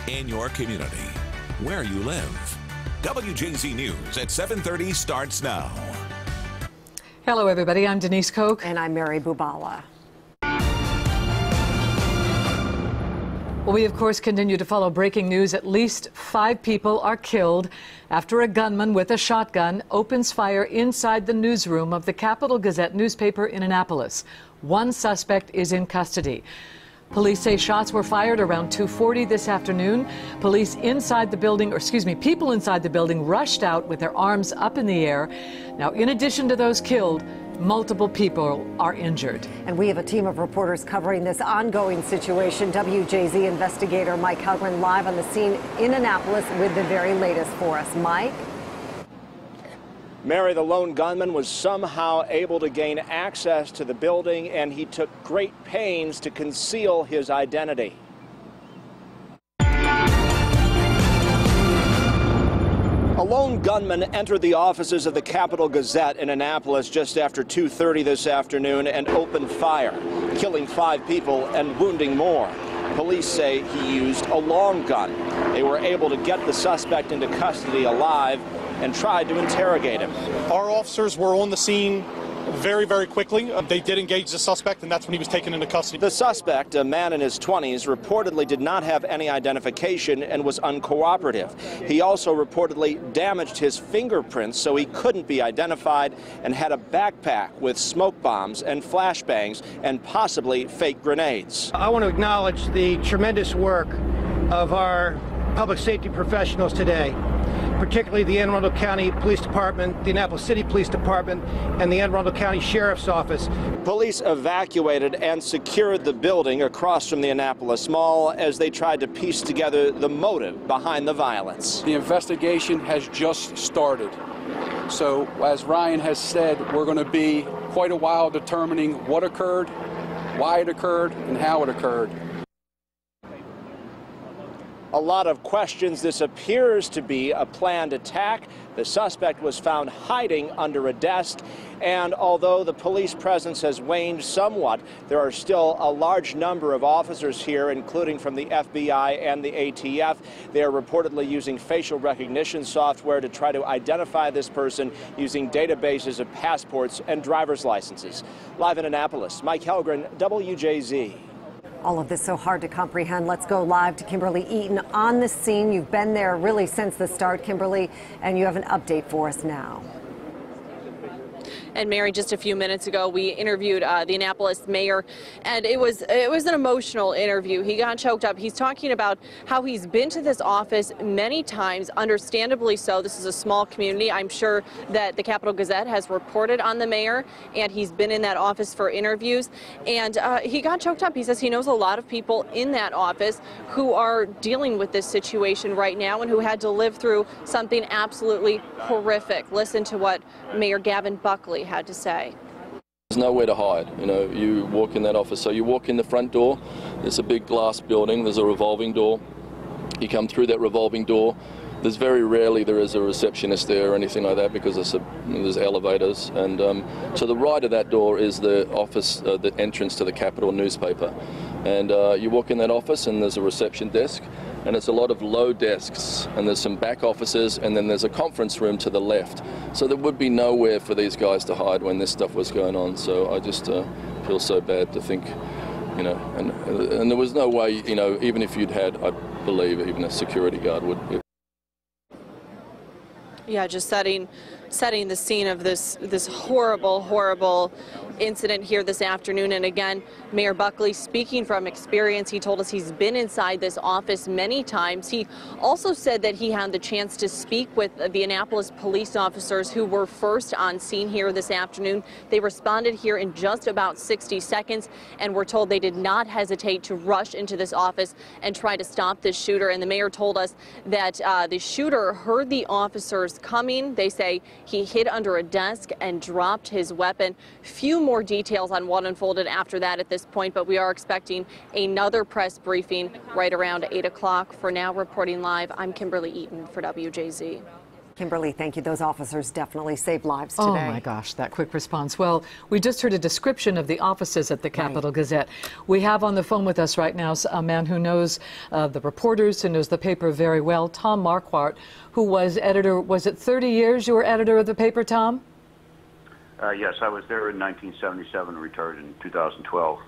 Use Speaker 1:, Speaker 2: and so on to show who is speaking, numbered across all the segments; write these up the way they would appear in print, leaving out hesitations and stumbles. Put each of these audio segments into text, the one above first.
Speaker 1: in your community, where you live. WJZ News at 7:30 starts now.
Speaker 2: Hello, everybody. I'm Denise Koch.
Speaker 3: And I'm Mary Bubala.
Speaker 2: Well, we, of course, continue to follow breaking news. At least 5 people are killed after a gunman with a shotgun opens fire inside the newsroom of the Capital Gazette newspaper in Annapolis. One suspect is in custody. Police say shots were fired around 2:40 this afternoon. Police inside the building, people inside the building rushed out with their arms up in the air. Now, in addition to those killed, multiple people are injured.
Speaker 3: And we have a team of reporters covering this ongoing situation. WJZ investigator Mike Halgren live on the scene in Annapolis with the very latest for us. Mike?
Speaker 4: Mary, the lone gunman was somehow able to gain access to the building, and he took great pains to conceal his identity. A lone gunman entered the offices of the Capital Gazette in Annapolis just after 2:30 this afternoon and opened fire, killing 5 people and wounding more. Police say he used a long gun. They were able to get the suspect into custody alive and tried to interrogate him.
Speaker 5: Our officers were on the scene very, very quickly. They did engage the suspect, and that's when he was taken into custody.
Speaker 4: The suspect, a man in his 20s, reportedly did not have any identification and was uncooperative. He also reportedly damaged his fingerprints so he couldn't be identified, and had a backpack with smoke bombs and flashbangs and possibly fake grenades.
Speaker 6: I want to acknowledge the tremendous work of our public safety professionals today, particularly the Anne Arundel County Police Department, the Annapolis City Police Department, and the Anne Arundel County Sheriff's Office.
Speaker 4: Police evacuated and secured the building across from the Annapolis Mall as they tried to piece together the motive behind the violence.
Speaker 7: The investigation has just started. So, as Ryan has said, we're going to be quite a while determining what occurred, why it occurred, and how it occurred.
Speaker 4: A lot of questions. This appears to be a planned attack. The suspect was found hiding under a desk, and although the police presence has waned somewhat, there are still a large number of officers here, including from the FBI and the ATF. They are reportedly using facial recognition software to try to identify this person using databases of passports and driver's licenses. Live in Annapolis, Mike Halgren, WJZ.
Speaker 3: All of this so hard to comprehend. Let's go live to Kimberly Eaton on the scene. You've been there really since the start, Kimberly, and you have an update for us now.
Speaker 8: And Mary, just a few minutes ago, we interviewed the Annapolis mayor, and it was an emotional interview. He got choked up. He's talking about how he's been to this office many times, understandably so. This is a small community. I'm sure that the Capital Gazette has reported on the mayor, and he's been in that office for interviews. And he got choked up. He says he knows a lot of people in that office who are dealing with this situation right now and who had to live through something absolutely horrific. Listen to what Mayor Gavin Buckley had to say.
Speaker 9: There's nowhere to hide. You know, you walk in that office. So you walk in the front door, there's a big glass building, there's a revolving door. You come through that revolving door. There's very rarely there is a receptionist there or anything like that because there's elevators. And to the right of that door is the office, the entrance to the Capital newspaper. And you walk in that office and there's a reception desk. And it's a lot of low desks, and there's some back offices, and then there's a conference room to the left. So there would be nowhere for these guys to hide when this stuff was going on. So I just feel so bad to think, you know, and there was no way, you know, even if you'd had, I believe, even a security guard would.
Speaker 8: Yeah, just setting the scene of this horrible incident here this afternoon. And again, Mayor Buckley, speaking from experience, he told us he's been inside this office many times. He also said that he had the chance to speak with the Annapolis police officers who were first on scene here this afternoon. They responded here in just about 60 seconds, and were told they did not hesitate to rush into this office and try to stop this shooter. And the mayor told us that the shooter heard the officers coming. They say he hid under a desk and dropped his weapon. Few more details on what unfolded after that at this point, but we are expecting another press briefing right around 8 o'clock. For now, reporting live, I'm Kimberly Eaton for WJZ.
Speaker 3: Kimberly, thank you. Those officers definitely saved lives today.
Speaker 2: Oh my gosh, that quick response. Well, we just heard a description of the offices at the Capitol Gazette. We have on the phone with us right now a man who knows the reporters, who knows the paper very well, Tom Marquardt, who was editor. Was it 30 years you were editor of the paper, Tom?
Speaker 10: Yes, I was there in 1977 and retired in 2012.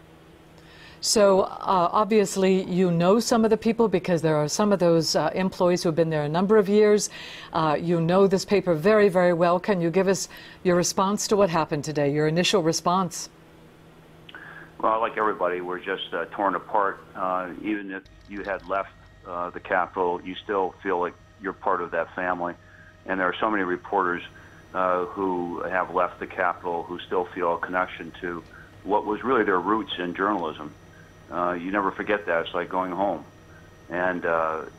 Speaker 2: So obviously you know some of the people because there are some of those employees who have been there a number of years. You know this paper very, very well. Can you give us your response to what happened today, your initial response?
Speaker 10: Well, like everybody, we're just torn apart. Even if you had left the Capitol, you still feel like you're part of that family. And there are so many reporters who have left the Capitol who still feel a connection to what was really their roots in journalism. You never forget that. It's like going home. And,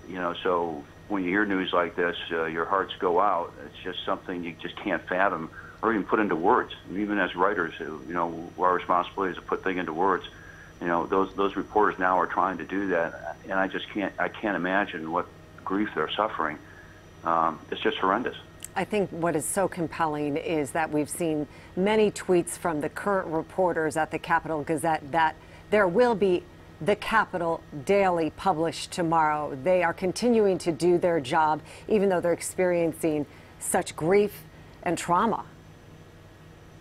Speaker 10: you know, so when you hear news like this, your hearts go out. It's just something you just can't fathom or even put into words. And even as writers, you know, our responsibility is to put things into words. You know, those reporters now are trying to do that. And I can't imagine what grief they're suffering. It's just horrendous.
Speaker 3: I think what is so compelling is that we've seen many tweets from the current reporters at the Capitol Gazette that there will be the Capitol Daily published tomorrow. They are continuing to do their job, even though they're experiencing such grief and trauma.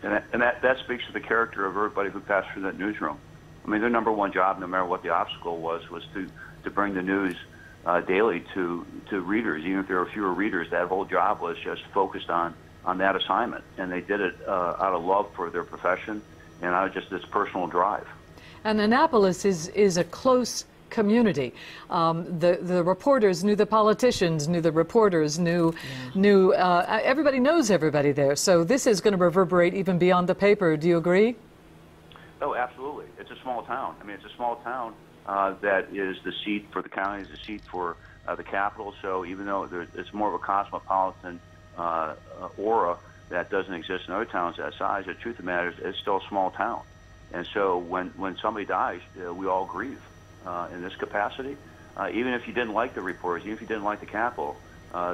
Speaker 10: And that speaks to the character of everybody who passed through that newsroom. I mean, their number one job, no matter what the obstacle was to bring the news daily to readers. Even if there were fewer readers, that whole job was just focused on that assignment. And they did it out of love for their profession and out of just this personal drive.
Speaker 2: And Annapolis is a close community. The reporters knew the politicians, knew the reporters, knew everybody knows everybody there. So this is going to reverberate even beyond the paper. Do you agree?
Speaker 10: Oh, absolutely. It's a small town. I mean, it's a small town that is the seat for the county, is the seat for the Capitol. So even though it's more of a cosmopolitan aura that doesn't exist in other towns that size, the truth of the matter is it's still a small town. And so when somebody dies, we all grieve in this capacity. Even if you didn't like the reporters, even if you didn't like the Capitol,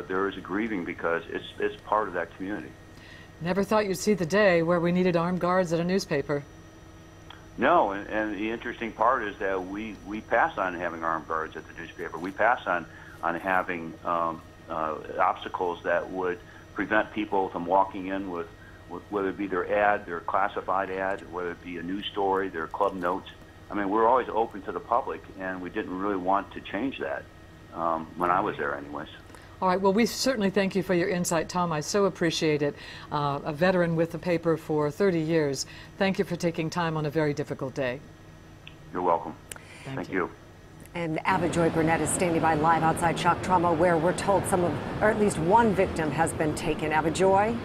Speaker 10: there is a grieving because it's part of that community.
Speaker 2: Never thought you'd see the day where we needed armed guards at a newspaper.
Speaker 10: No, and the interesting part is that we pass on having armed guards at the newspaper. We pass on having obstacles that would prevent people from walking in with whether it be their ad, their classified ad, whether it be a news story, their club notes. I mean, we're always open to the public, and we didn't really want to change that when I was there anyways.
Speaker 2: All right, well, we certainly thank you for your insight, Tom. I so appreciate it. A veteran with the paper for 30 years. Thank you for taking time on a very difficult day.
Speaker 10: You're welcome.
Speaker 2: Thank
Speaker 10: you.
Speaker 3: And Abijoy Burnett is standing by live outside Shock Trauma, where we're told or at least one victim has been taken. Abijoy?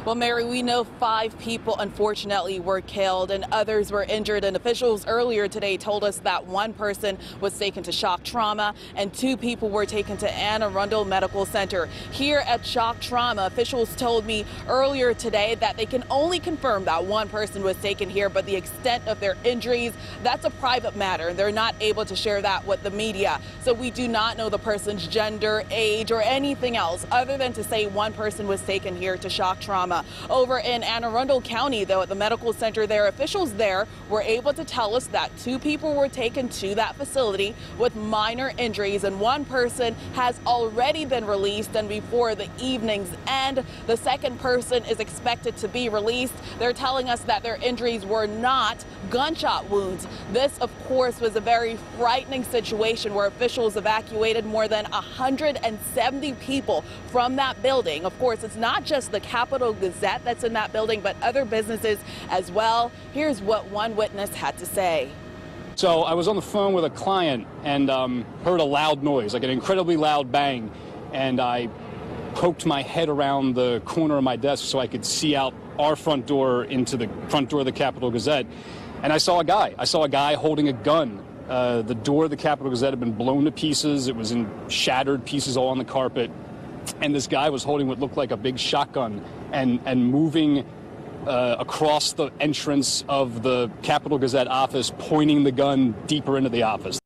Speaker 11: Well, Mary, we know 5 people, unfortunately, were killed and others were injured. And officials earlier today told us that 1 person was taken to Shock Trauma and 2 people were taken to Anne Arundel Medical Center. Here at Shock Trauma, officials told me earlier today that they can only confirm that 1 person was taken here, but the extent of their injuries, that's a private matter, and they're not able to share that with the media. So we do not know the person's gender, age, or anything else other than to say 1 person was taken here to Shock Trauma. Over in Anne Arundel County, though, at the medical center there, officials there were able to tell us that 2 people were taken to that facility with minor injuries, and 1 person has already been released, and before the evening's end, the 2nd person is expected to be released. They're telling us that their injuries were not gunshot wounds. This, of course, was a very frightening situation where officials evacuated more than 170 people from that building. Of course, it's not just the Capitol Gazette that's in that building, but other businesses as well. Here's what one witness had to say.
Speaker 12: So I was on the phone with a client and heard a loud noise, like an incredibly loud bang, and I poked my head around the corner of my desk so I could see out our front door into the front door of the Capitol Gazette, and I saw a guy. I saw a guy holding a gun. The door of the Capitol Gazette had been blown to pieces. It was in shattered pieces all on the carpet, and this guy was holding what looked like a big shotgun and moving across the entrance of the Capitol Gazette office, pointing the gun deeper into the office.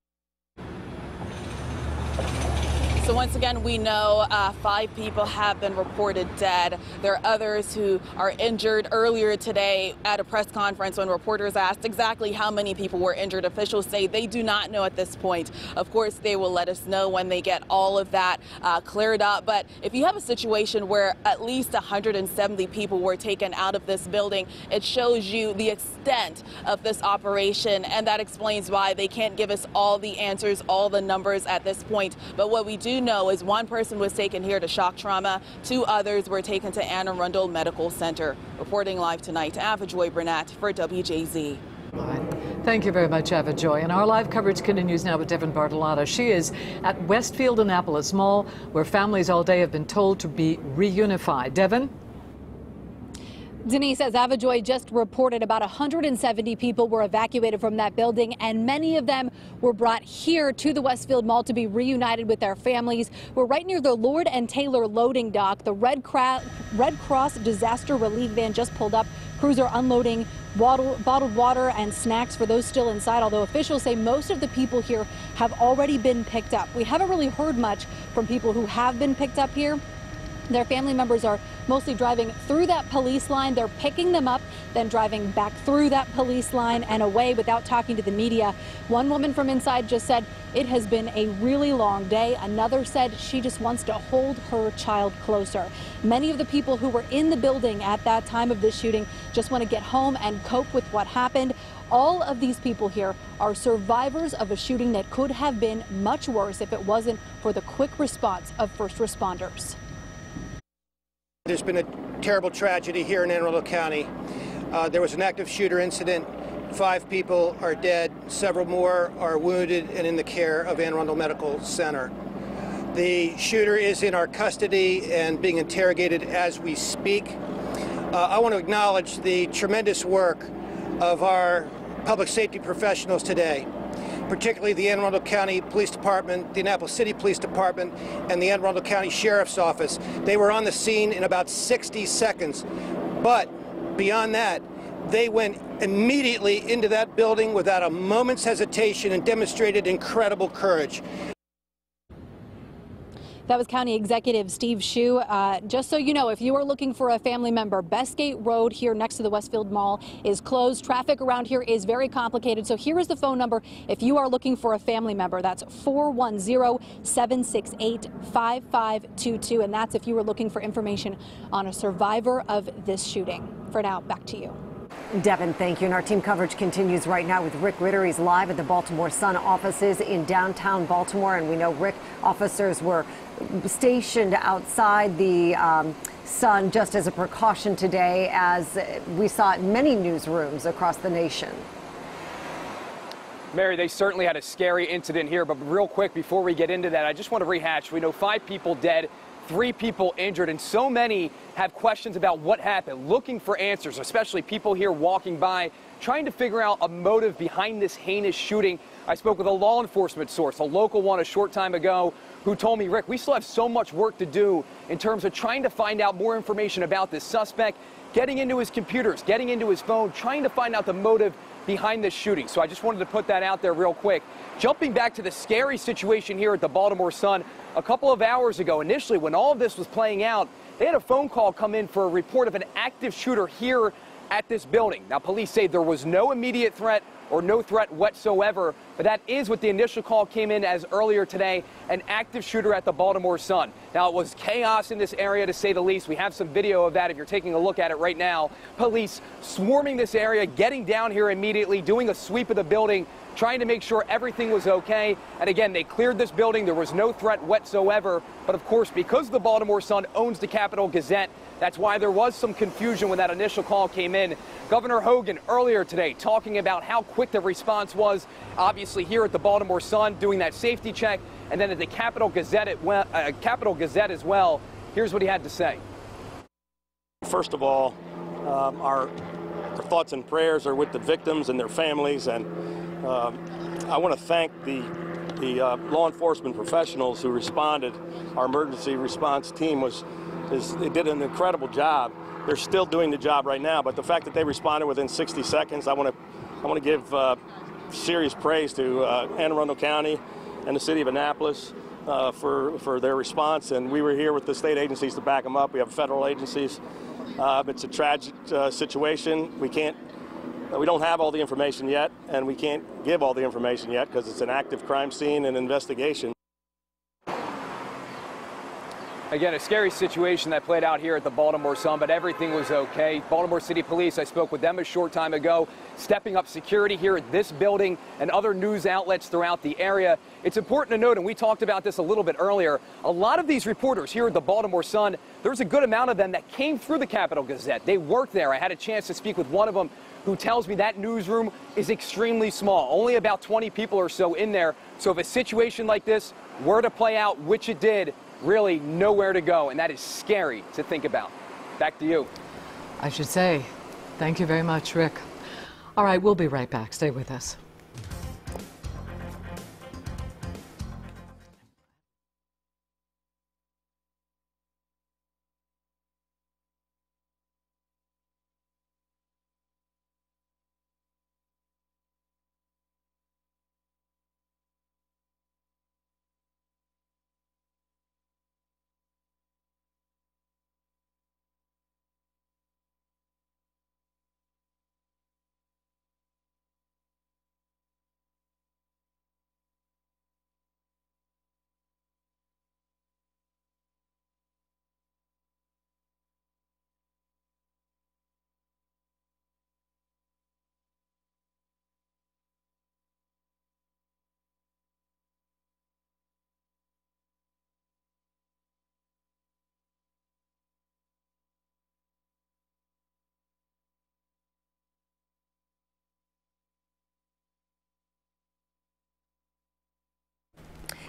Speaker 11: So once again, we know 5 people have been reported dead. There are others who are injured. Earlier today at a press conference when reporters asked exactly how many people were injured, officials say they do not know at this point. Of course, they will let us know when they get all of that cleared up. But if you have a situation where at least 170 people were taken out of this building, it shows you the extent of this operation, and that explains why they can't give us all the answers, all the numbers at this point. But what we do know is 1 person was taken here to shock trauma. 2 others were taken to Anne Arundel Medical Center. Reporting live tonight, Ava Joy Burnett for WJZ.
Speaker 2: Thank you very much, Ava Joy. And our live coverage continues now with Devin Bartolotta. She is at Westfield Annapolis Mall, where families all day have been told to be reunified. Devin?
Speaker 13: Denise, as Ava Joy just reported, about 170 people were evacuated from that building, and many of them were brought here to the Westfield Mall to be reunited with their families. We're right near the Lord and Taylor loading dock. The Red Cross disaster relief van just pulled up. Crews are unloading bottled water and snacks for those still inside, although officials say most of the people here have already been picked up. We haven't really heard much from people who have been picked up here. Their family members are mostly driving through that police line. They're picking them up, then driving back through that police line and away without talking to the media. One woman from inside just said it has been a really long day. Another said she just wants to hold her child closer. Many of the people who were in the building at that time of this shooting just want to get home and cope with what happened. All of these people here are survivors of a shooting that could have been much worse if it wasn't for the quick response of first responders.
Speaker 6: There's been a terrible tragedy here in Anne Arundel County. There was an active shooter incident. 5 people are dead. Several more are wounded and in the care of Anne Arundel Medical Center. The shooter is in our custody and being interrogated as we speak. I want to acknowledge the tremendous work of our public safety professionals today, particularly the Anne Arundel County Police Department, the Annapolis City Police Department, and the Anne Arundel County Sheriff's Office. They were on the scene in about 60 seconds. But beyond that, they went immediately into that building without a moment's hesitation and demonstrated incredible courage.
Speaker 13: That was County Executive Steve Hsu. Just so you know, if you are looking for a family member, Bestgate Road here next to the Westfield Mall is closed. Traffic around here is very complicated. So here is the phone number if you are looking for a family member. That's 410-768-5522. And that's if you are looking for information on a survivor of this shooting. For now, back to you.
Speaker 3: Devin, thank you. And our team coverage continues right now with Rick Ritter. He's live at the Baltimore Sun offices in downtown Baltimore. And we know, Rick, officers were stationed outside the Sun just as a precaution today, as we saw in many newsrooms across the nation.
Speaker 14: Mary, they certainly had a scary incident here. But real quick, before we get into that, I just want to rehash. We know 5 people dead, 3 people injured, and so many have questions about what happened, looking for answers, especially people here walking by, trying to figure out a motive behind this heinous shooting. I spoke with a law enforcement source, a local one, a short time ago, who told me, Rick, we still have so much work to do in terms of trying to find out more information about this suspect, getting into his computers, getting into his phone, trying to find out the motive behind this shooting. So I just wanted to put that out there real quick. Jumping back to the scary situation here at the Baltimore Sun, a couple of hours ago, initially when all of this was playing out, they had a phone call come in for a report of an active shooter here at this building. Now, police say there was no immediate threat or no threat whatsoever, but that is what the initial call came in as earlier today, an active shooter at the Baltimore Sun. Now, it was chaos in this area, to say the least. We have some video of that if you're taking a look at it right now. Police swarming this area, getting down here immediately, doing a sweep of the building, trying to make sure everything was okay. And again, they cleared this building. There was no threat whatsoever. But of course, because the Baltimore Sun owns the Capital Gazette, that's why there was some confusion when that initial call came in. Governor Hogan earlier today talking about how quick the response was, obviously here at the Baltimore Sun, doing that safety check, and then at the Capital Gazette as well. Here's what he had to say.
Speaker 15: First of all, our thoughts and prayers are with the victims and their families, and I want to thank the law enforcement professionals who responded. Our emergency response team they did an incredible job. They're still doing the job right now, but the fact that they responded within 60 seconds, I want to give serious praise to Anne Arundel County and the city of Annapolis. for their response, and we were here with the state agencies to back them up. We have federal agencies. It's a tragic situation. We don't have all the information yet, and we can't give all the information yet because it's an active crime scene and investigation.
Speaker 14: Again, a scary situation that played out here at the Baltimore Sun, but everything was okay. Baltimore City Police, I spoke with them a short time ago, stepping up security here at this building and other news outlets throughout the area. It's important to note, and we talked about this a little bit earlier, a lot of these reporters here at the Baltimore Sun, there's a good amount of them that came through the Capitol Gazette. They worked there. I had a chance to speak with one of them who tells me that newsroom is extremely small, only about 20 people or so in there. So if a situation like this were to play out, which it did, really nowhere to go, and that is scary to think about. Back to you.
Speaker 2: I should say, thank you very much, Rick. All right, we'll be right back. Stay with us.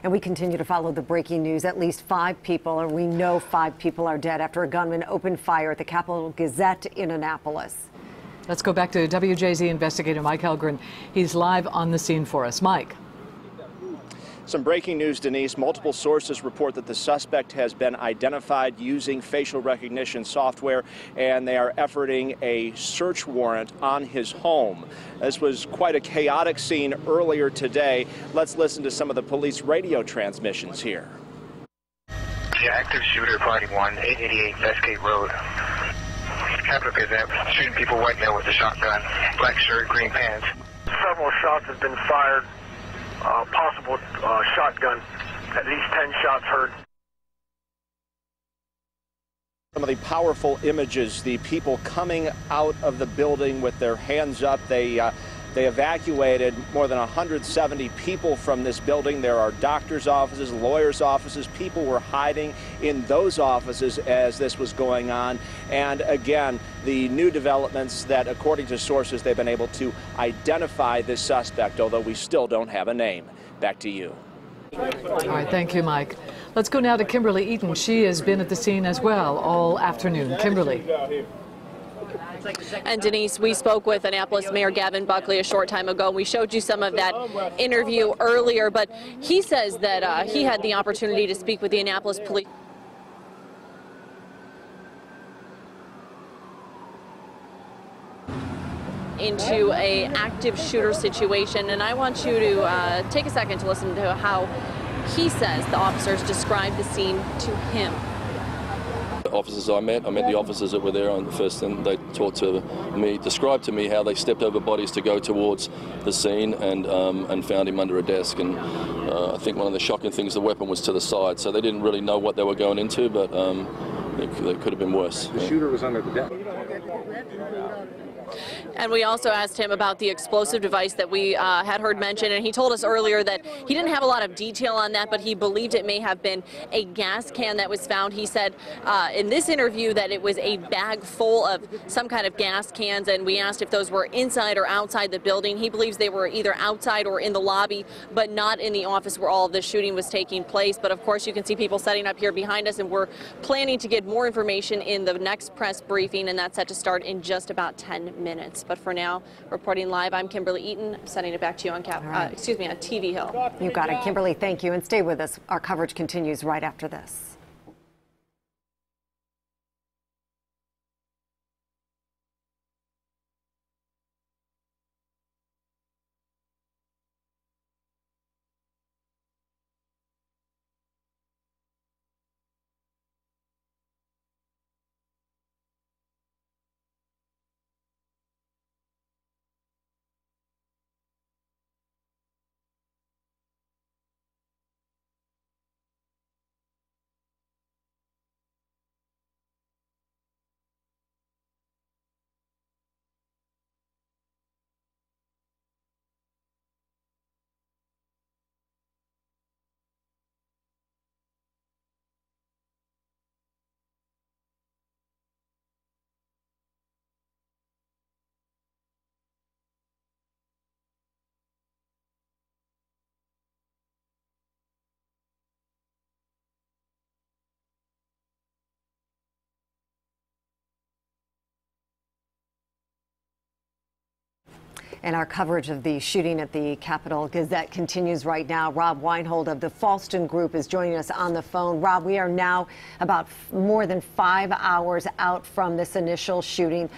Speaker 3: And we continue to follow the breaking news. At least 5 people, or we know 5 people, are dead after a gunman opened fire at the Capitol Gazette in Annapolis.
Speaker 2: Let's go back to WJZ investigator Mike Helgren. He's live on the scene for us. Mike.
Speaker 4: Some breaking news, Denise. Multiple sources report that the suspect has been identified using facial recognition software, and they are efforting a search warrant on his home. This was quite a chaotic scene earlier today. Let's listen to some of the police radio transmissions here.
Speaker 16: The active shooter, party 1, 888 Westgate Road. Capitol Gazette, shooting people, white male with a shotgun, black shirt, green pants.
Speaker 17: Several shots have been fired. Possible shotgun, at least 10 shots heard.
Speaker 4: Some of the powerful images, the people coming out of the building with their hands up. They evacuated more than 170 people from this building. There are doctors' offices, lawyers' offices. People were hiding in those offices as this was going on. And again, the new developments that, according to sources, they've been able to identify this suspect, although we still don't have a name. Back to you.
Speaker 2: All right, thank you, Mike. Let's go now to Kimberly Eaton. She has been at the scene as well all afternoon. Kimberly.
Speaker 8: And Denise, we spoke with Annapolis Mayor Gavin Buckley a short time ago. We showed you some of that interview earlier, but he says that he had the opportunity to speak with the Annapolis police. Into a active shooter situation, and I want you to take a second to listen to how he says the officers described the scene to him.
Speaker 9: The officers I met the officers that were there on the first, and they talked to me, described to me how they stepped over bodies to go towards the scene and found him under a desk. And I think one of the shocking things, the weapon was to the side, so they didn't really know what they were going into, but it could have been worse.
Speaker 18: The shooter was under the desk.
Speaker 8: And we also asked him about the explosive device that we had heard mentioned, and he told us earlier that he didn't have a lot of detail on that, but he believed it may have been a gas can that was found. He said in this interview that it was a bag full of some kind of gas cans, and we asked if those were inside or outside the building. He believes they were either outside or in the lobby, but not in the office where all of the shooting was taking place. But of course, you can see people setting up here behind us, and we're planning to get more information in the next press briefing, and that's set to start in just about 10 minutes. But for now, reporting live, I'm Kimberly Eaton, sending it back to you on on TV Hill.
Speaker 3: You got it, Kimberly. Thank you, and stay with us. Our coverage continues right after this. And our coverage of the shooting at the Capitol Gazette continues right now. Rob Weinhold of the Falston Group is joining us on the phone. Rob, we are now about more than 5 hours out from this initial shooting.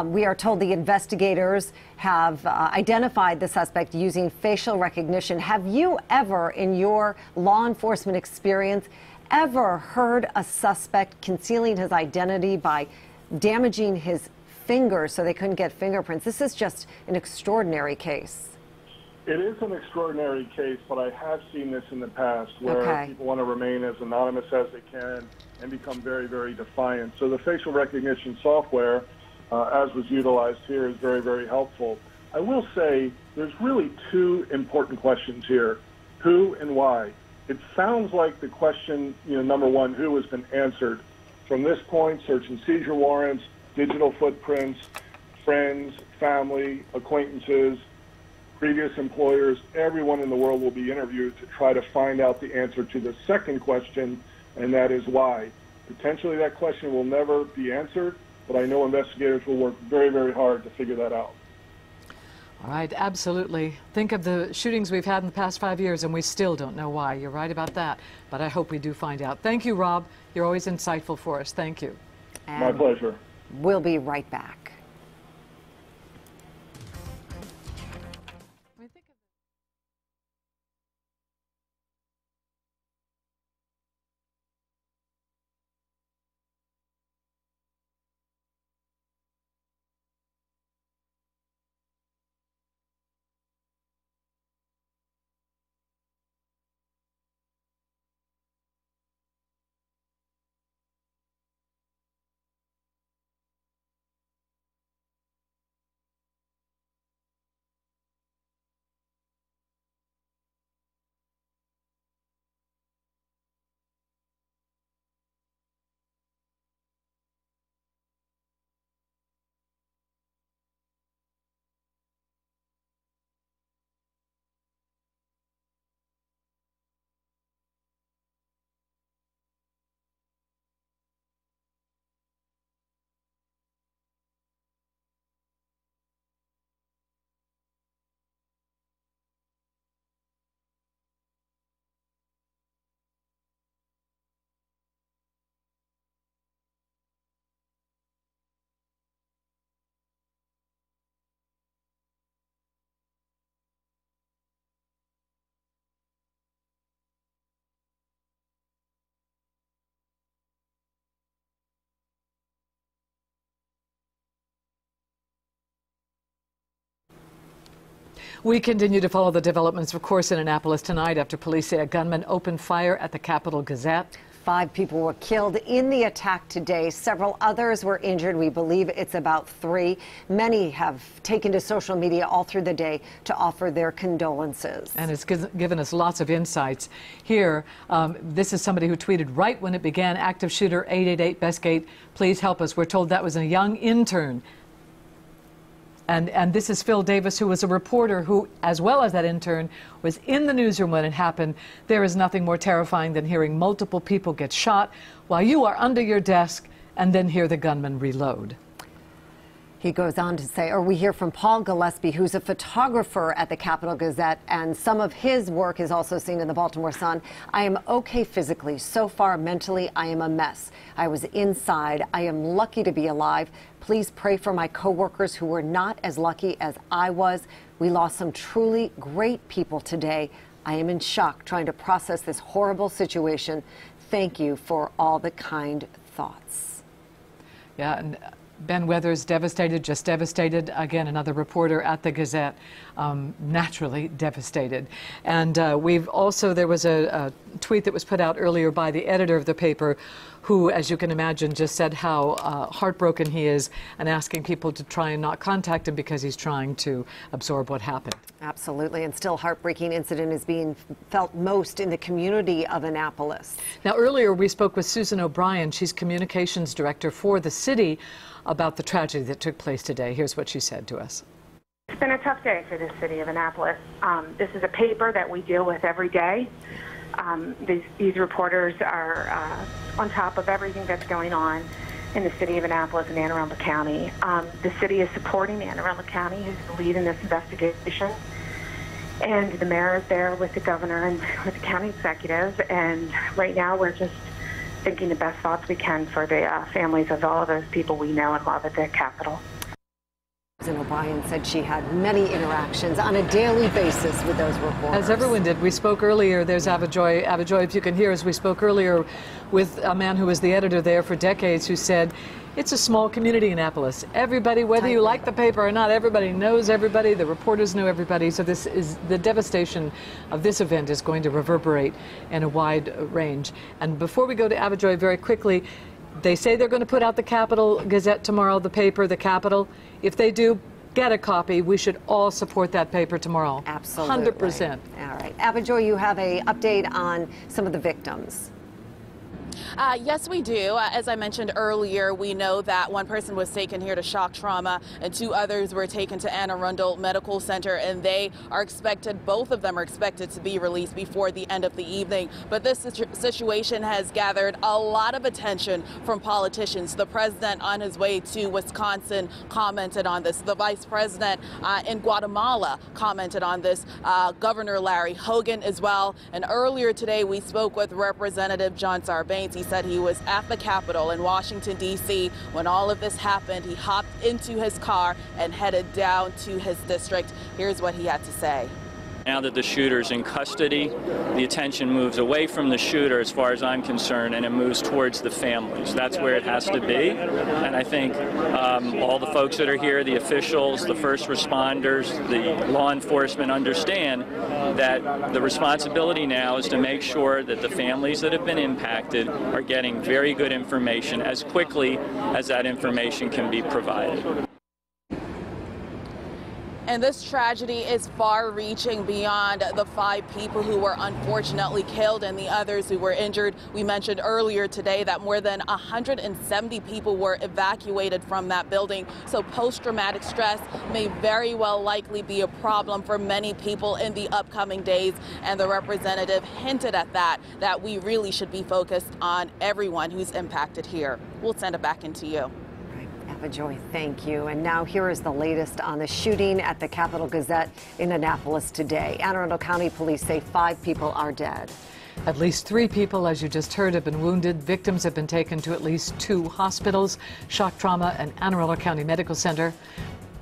Speaker 3: We are told the investigators have identified the suspect using facial recognition. Have you ever, in your law enforcement experience, ever heard a suspect concealing his identity by damaging his fingers so they couldn't get fingerprints? This is just an extraordinary case.
Speaker 18: It is an extraordinary case, but I have seen this in the past where people want to remain as anonymous as they can and become very, very defiant. So the facial recognition software, as was utilized here, is very, very helpful. I will say there's really two important questions here: who and why. It sounds like the question, number one, who, has been answered. From this point, search and seizure warrants, digital footprints, friends, family, acquaintances, previous employers, everyone in the world will be interviewed to try to find out the answer to the second question, and that is why. Potentially that question will never be answered, but I know investigators will work very, very hard to figure that out.
Speaker 2: All right, absolutely. Think of the shootings we've had in the past 5 years, and we still don't know why. You're right about that, but I hope we do find out. Thank you, Rob. You're always insightful for us. Thank you.
Speaker 3: And
Speaker 18: my pleasure.
Speaker 3: We'll be right back.
Speaker 2: We continue to follow the developments, of course, in Annapolis tonight after police say a gunman opened fire at the Capitol Gazette.
Speaker 3: 5 people were killed in the attack today. Several others were injured. We believe it's about 3. Many have taken to social media all through the day to offer their condolences.
Speaker 2: And it's given us lots of insights. Here, this is somebody who tweeted right when it began, active shooter 888 Bestgate, please help us. We're told that was a young intern. And this is Phil Davis, who was a reporter who, as well as that intern, was in the newsroom when it happened. There is nothing more terrifying than hearing multiple people get shot while you are under your desk and then hear the gunman reload.
Speaker 3: He goes on to say, or we hear from Paul Gillespie, who's a photographer at the Capitol Gazette, and some of his work is also seen in the Baltimore Sun. I am okay physically. So far, mentally, I am a mess. I was inside. I am lucky to be alive. Please pray for my coworkers who were not as lucky as I was. We lost some truly great people today. I am in shock trying to process this horrible situation. Thank you for all the kind thoughts.
Speaker 2: Yeah, and Ben Weathers devastated, just devastated. Again, another reporter at the Gazette, naturally devastated. And we've also, there was a tweet that was put out earlier by the editor of the paper who, as you can imagine, just said how heartbroken he is and asking people to try and not contact him because he's trying to absorb what happened.
Speaker 3: Absolutely, and still heartbreaking incident is being felt most in the community of Annapolis.
Speaker 2: Now, earlier we spoke with Susan O'Brien. She's communications director for the city about the tragedy that took place today. Here's what she said to us.
Speaker 19: It's been a tough day for the city of Annapolis. This is a paper that we deal with every day. These reporters are on top of everything that's going on. in the city of Annapolis and Anne Arundel County. The city is supporting Anne Arundel County, who's the lead in this investigation. And the mayor is there with the governor and with the county executive. And right now we're just thinking the best thoughts we can for the families of all of those people we know and love at the Capitol.
Speaker 3: President O'Brien said she had many interactions on a daily basis with those reporters.
Speaker 2: As everyone did. We spoke earlier, there's Avajoy. Avajoy, if you can hear us, we spoke earlier with a man who was the editor there for decades who said, it's a small community in Annapolis. Everybody, whether you like the paper or not, everybody knows everybody. The reporters know everybody. So this is the devastation of this event is going to reverberate in a wide range. And before we go to Avajoy, very quickly, they say they're going to put out the Capitol Gazette tomorrow, the paper, the Capitol. If they do, get a copy. We should all support that paper tomorrow.
Speaker 3: Absolutely.
Speaker 2: 100%.
Speaker 3: All right. Avajoy, you have an update on some of the victims.
Speaker 11: Yes, we do. As I mentioned earlier, we know that one person was taken here to shock trauma and 2 others were taken to Anne Arundel Medical Center, and they are expected, both of them are expected to be released before the end of the evening. But this situation has gathered a lot of attention from politicians. The president on his way to Wisconsin commented on this. The vice president in Guatemala commented on this. Governor Larry Hogan as well. And earlier today, we spoke with Representative John Sarbanes. He said he was at the Capitol in Washington, D.C. when all of this happened. He hopped into his car and headed down to his district. Here's what he had to say.
Speaker 20: Now that the shooter's in custody, the attention moves away from the shooter as far as I'm concerned, and it moves towards the families. That's where it has to be. And I think all the folks that are here, the officials, the first responders, the law enforcement understand that the responsibility now is to make sure that the families that have been impacted are getting very good information as quickly as that information can be provided.
Speaker 11: And this tragedy is far-reaching beyond the 5 people who were unfortunately killed and the others who were injured. We mentioned earlier today that more than 170 people were evacuated from that building. So post-traumatic stress may very well likely be a problem for many people in the upcoming days. And the representative hinted at that we really should be focused on everyone who's impacted here. We'll send it back into you.
Speaker 3: Avajoy, thank you. And now here is the latest on the shooting at the Capitol Gazette in Annapolis today. Anne Arundel County police say 5 people are dead.
Speaker 2: At least 3 people, as you just heard, have been wounded. Victims have been taken to at least 2 hospitals, shock trauma and Anne Arundel County Medical Center.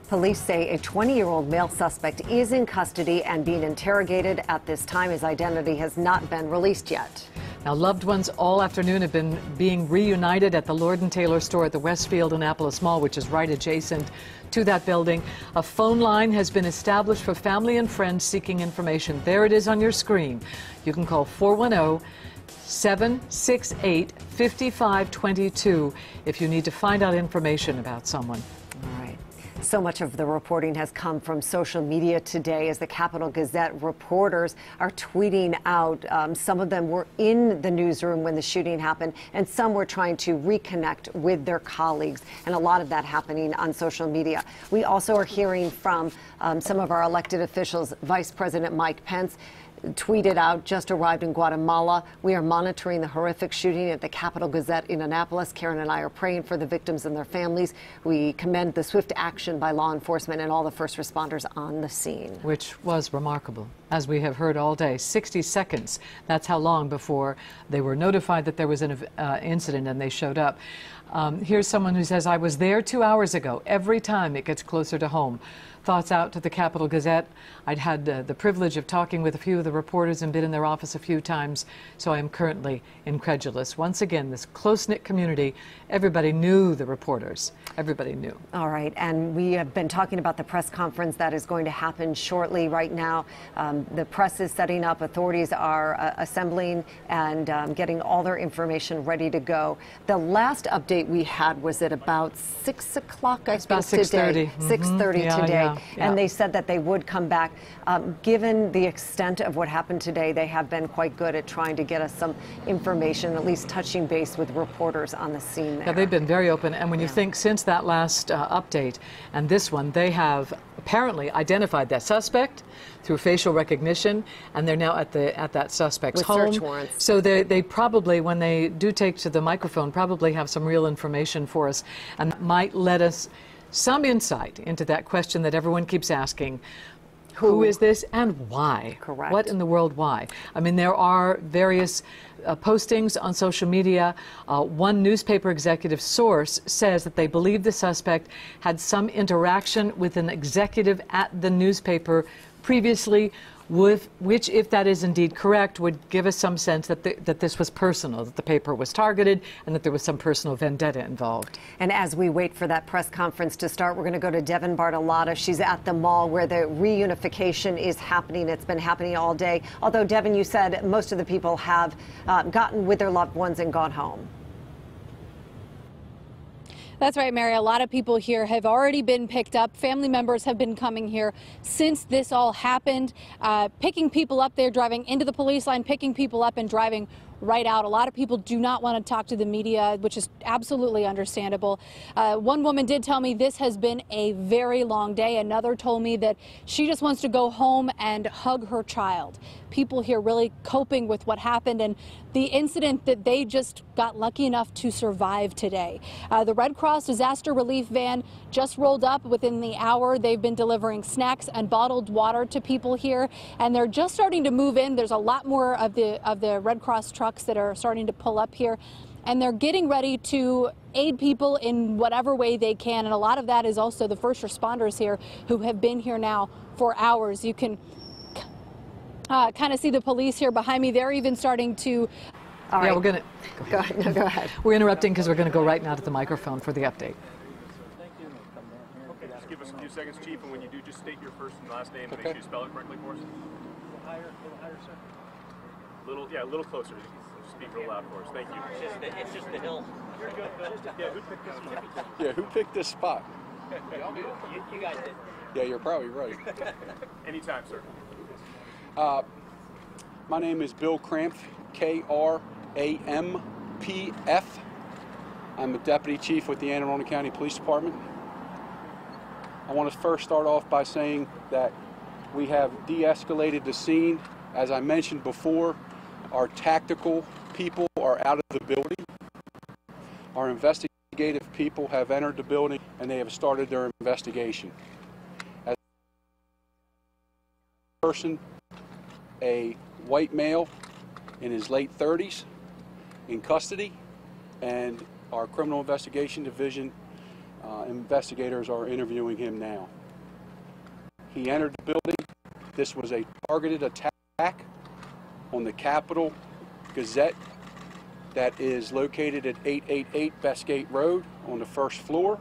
Speaker 3: Police say a 20-year-old male suspect is in custody and being interrogated at this time. His identity has not been released yet.
Speaker 2: Now, loved ones all afternoon have been being reunited at the Lord & Taylor store at the Westfield Annapolis Mall, which is right adjacent to that building. A phone line has been established for family and friends seeking information. There it is on your screen. You can call 410-768-5522 if you need to find out information about someone.
Speaker 3: So much of the reporting has come from social media today as the Capitol Gazette reporters are tweeting out. Some of them were in the newsroom when the shooting happened, and some were trying to reconnect with their colleagues, and a lot of that happening on social media. We also are hearing from some of our elected officials. Vice President Mike Pence tweeted out, just arrived in Guatemala. We are monitoring the horrific shooting at the Capitol Gazette in Annapolis. Karen and I are praying for the victims and their families. We commend the swift action by law enforcement and all the first responders on the scene.
Speaker 2: Which was remarkable, as we have heard all day. 60 seconds. That's how long before they were notified that there was an incident and they showed up. Here's someone who says, I was there 2 hours ago. Every time it gets closer to home. Thoughts out to the Capitol Gazette. I'd had the privilege of talking with a few of the reporters and been in their office a few times, so I am currently incredulous. Once again, this close-knit community, everybody knew the reporters. Everybody knew.
Speaker 3: All right, and we have been talking about the press conference that is going to happen shortly. Right now, the press is setting up. Authorities are assembling and getting all their information ready to go. The last update we had was at about 6 o'clock, I think,
Speaker 2: about 6:30.
Speaker 3: 6:30
Speaker 2: Yeah,
Speaker 3: today.
Speaker 2: yeah.
Speaker 3: And they said that they would come back. Given the extent of what happened today, they have been quite good at trying to get us some information, at least touching base with reporters on the scene there.
Speaker 2: Yeah, they've been very open. And when you think since that last update and this one, they have apparently identified that suspect through facial recognition, and they're now at that suspect's
Speaker 3: with
Speaker 2: home.
Speaker 3: search warrants.
Speaker 2: So they probably, when they do take to the microphone, probably have some real information for us, and might let us some insight into that question that everyone keeps asking. Who is this and why?
Speaker 3: Correct.
Speaker 2: What in the world, why? I mean, there are various postings on social media. One newspaper executive source says that they believe the suspect had some interaction with an executive at the newspaper previously, which, if that is indeed correct, would give us some sense that this was personal, that the paper was targeted, and that there was some personal vendetta involved.
Speaker 3: And as we wait for that press conference to start, we're going to go to Devin Bartolotta. She's at the mall where the reunification is happening. It's been happening all day. Although, Devin, you said most of the people have gotten with their loved ones and gone home.
Speaker 13: That's right, Mary. A lot of people here have already been picked up. Family members have been coming here since this all happened, picking people up. They're driving into the police line, picking people up and driving right out. A lot of people do not want to talk to the media, which is absolutely understandable. One woman did tell me this has been a very long day. Another told me that she just wants to go home and hug her child. People here really coping with what happened and the incident that they just got lucky enough to survive today. The Red Cross disaster relief van just rolled up within the hour. They've been delivering snacks and bottled water to people here, and they're just starting to move in. There's a lot more of the Red Cross trucks that are starting to pull up here, and they're getting ready to aid people in whatever way they can. And a lot of that is also the first responders here who have been here now for hours. You can kind of see the police here behind me. They're even starting to...
Speaker 2: All right. Yeah, we're going to...
Speaker 3: Go ahead. No, go ahead.
Speaker 2: We're interrupting because we're going to go right now to the microphone for the update.
Speaker 21: Okay, just give us a few seconds, Chief, and when you do, just state your first and last name and make sure you spell it correctly for us. A little higher, sir. A little closer. Speak real loud for us. Thank you.
Speaker 22: It's just the hill.
Speaker 21: You're good. Yeah, who picked this spot?
Speaker 7: Yeah, who picked this spot?
Speaker 22: You guys did.
Speaker 7: Yeah, you're probably right.
Speaker 21: Anytime, sir.
Speaker 7: My name is Bill Krampf, Krampf. I'm a Deputy Chief with the Anne Arundel County Police Department. I want to first start off by saying that we have de-escalated the scene. As I mentioned before, our tactical people are out of the building. Our investigative people have entered the building and they have started their investigation. As a person, a white male in his late 30s in custody, and our criminal investigation division investigators are interviewing him now. He entered the building. This was a targeted attack on the Capitol Gazette that is located at 888 Bestgate Road on the first floor.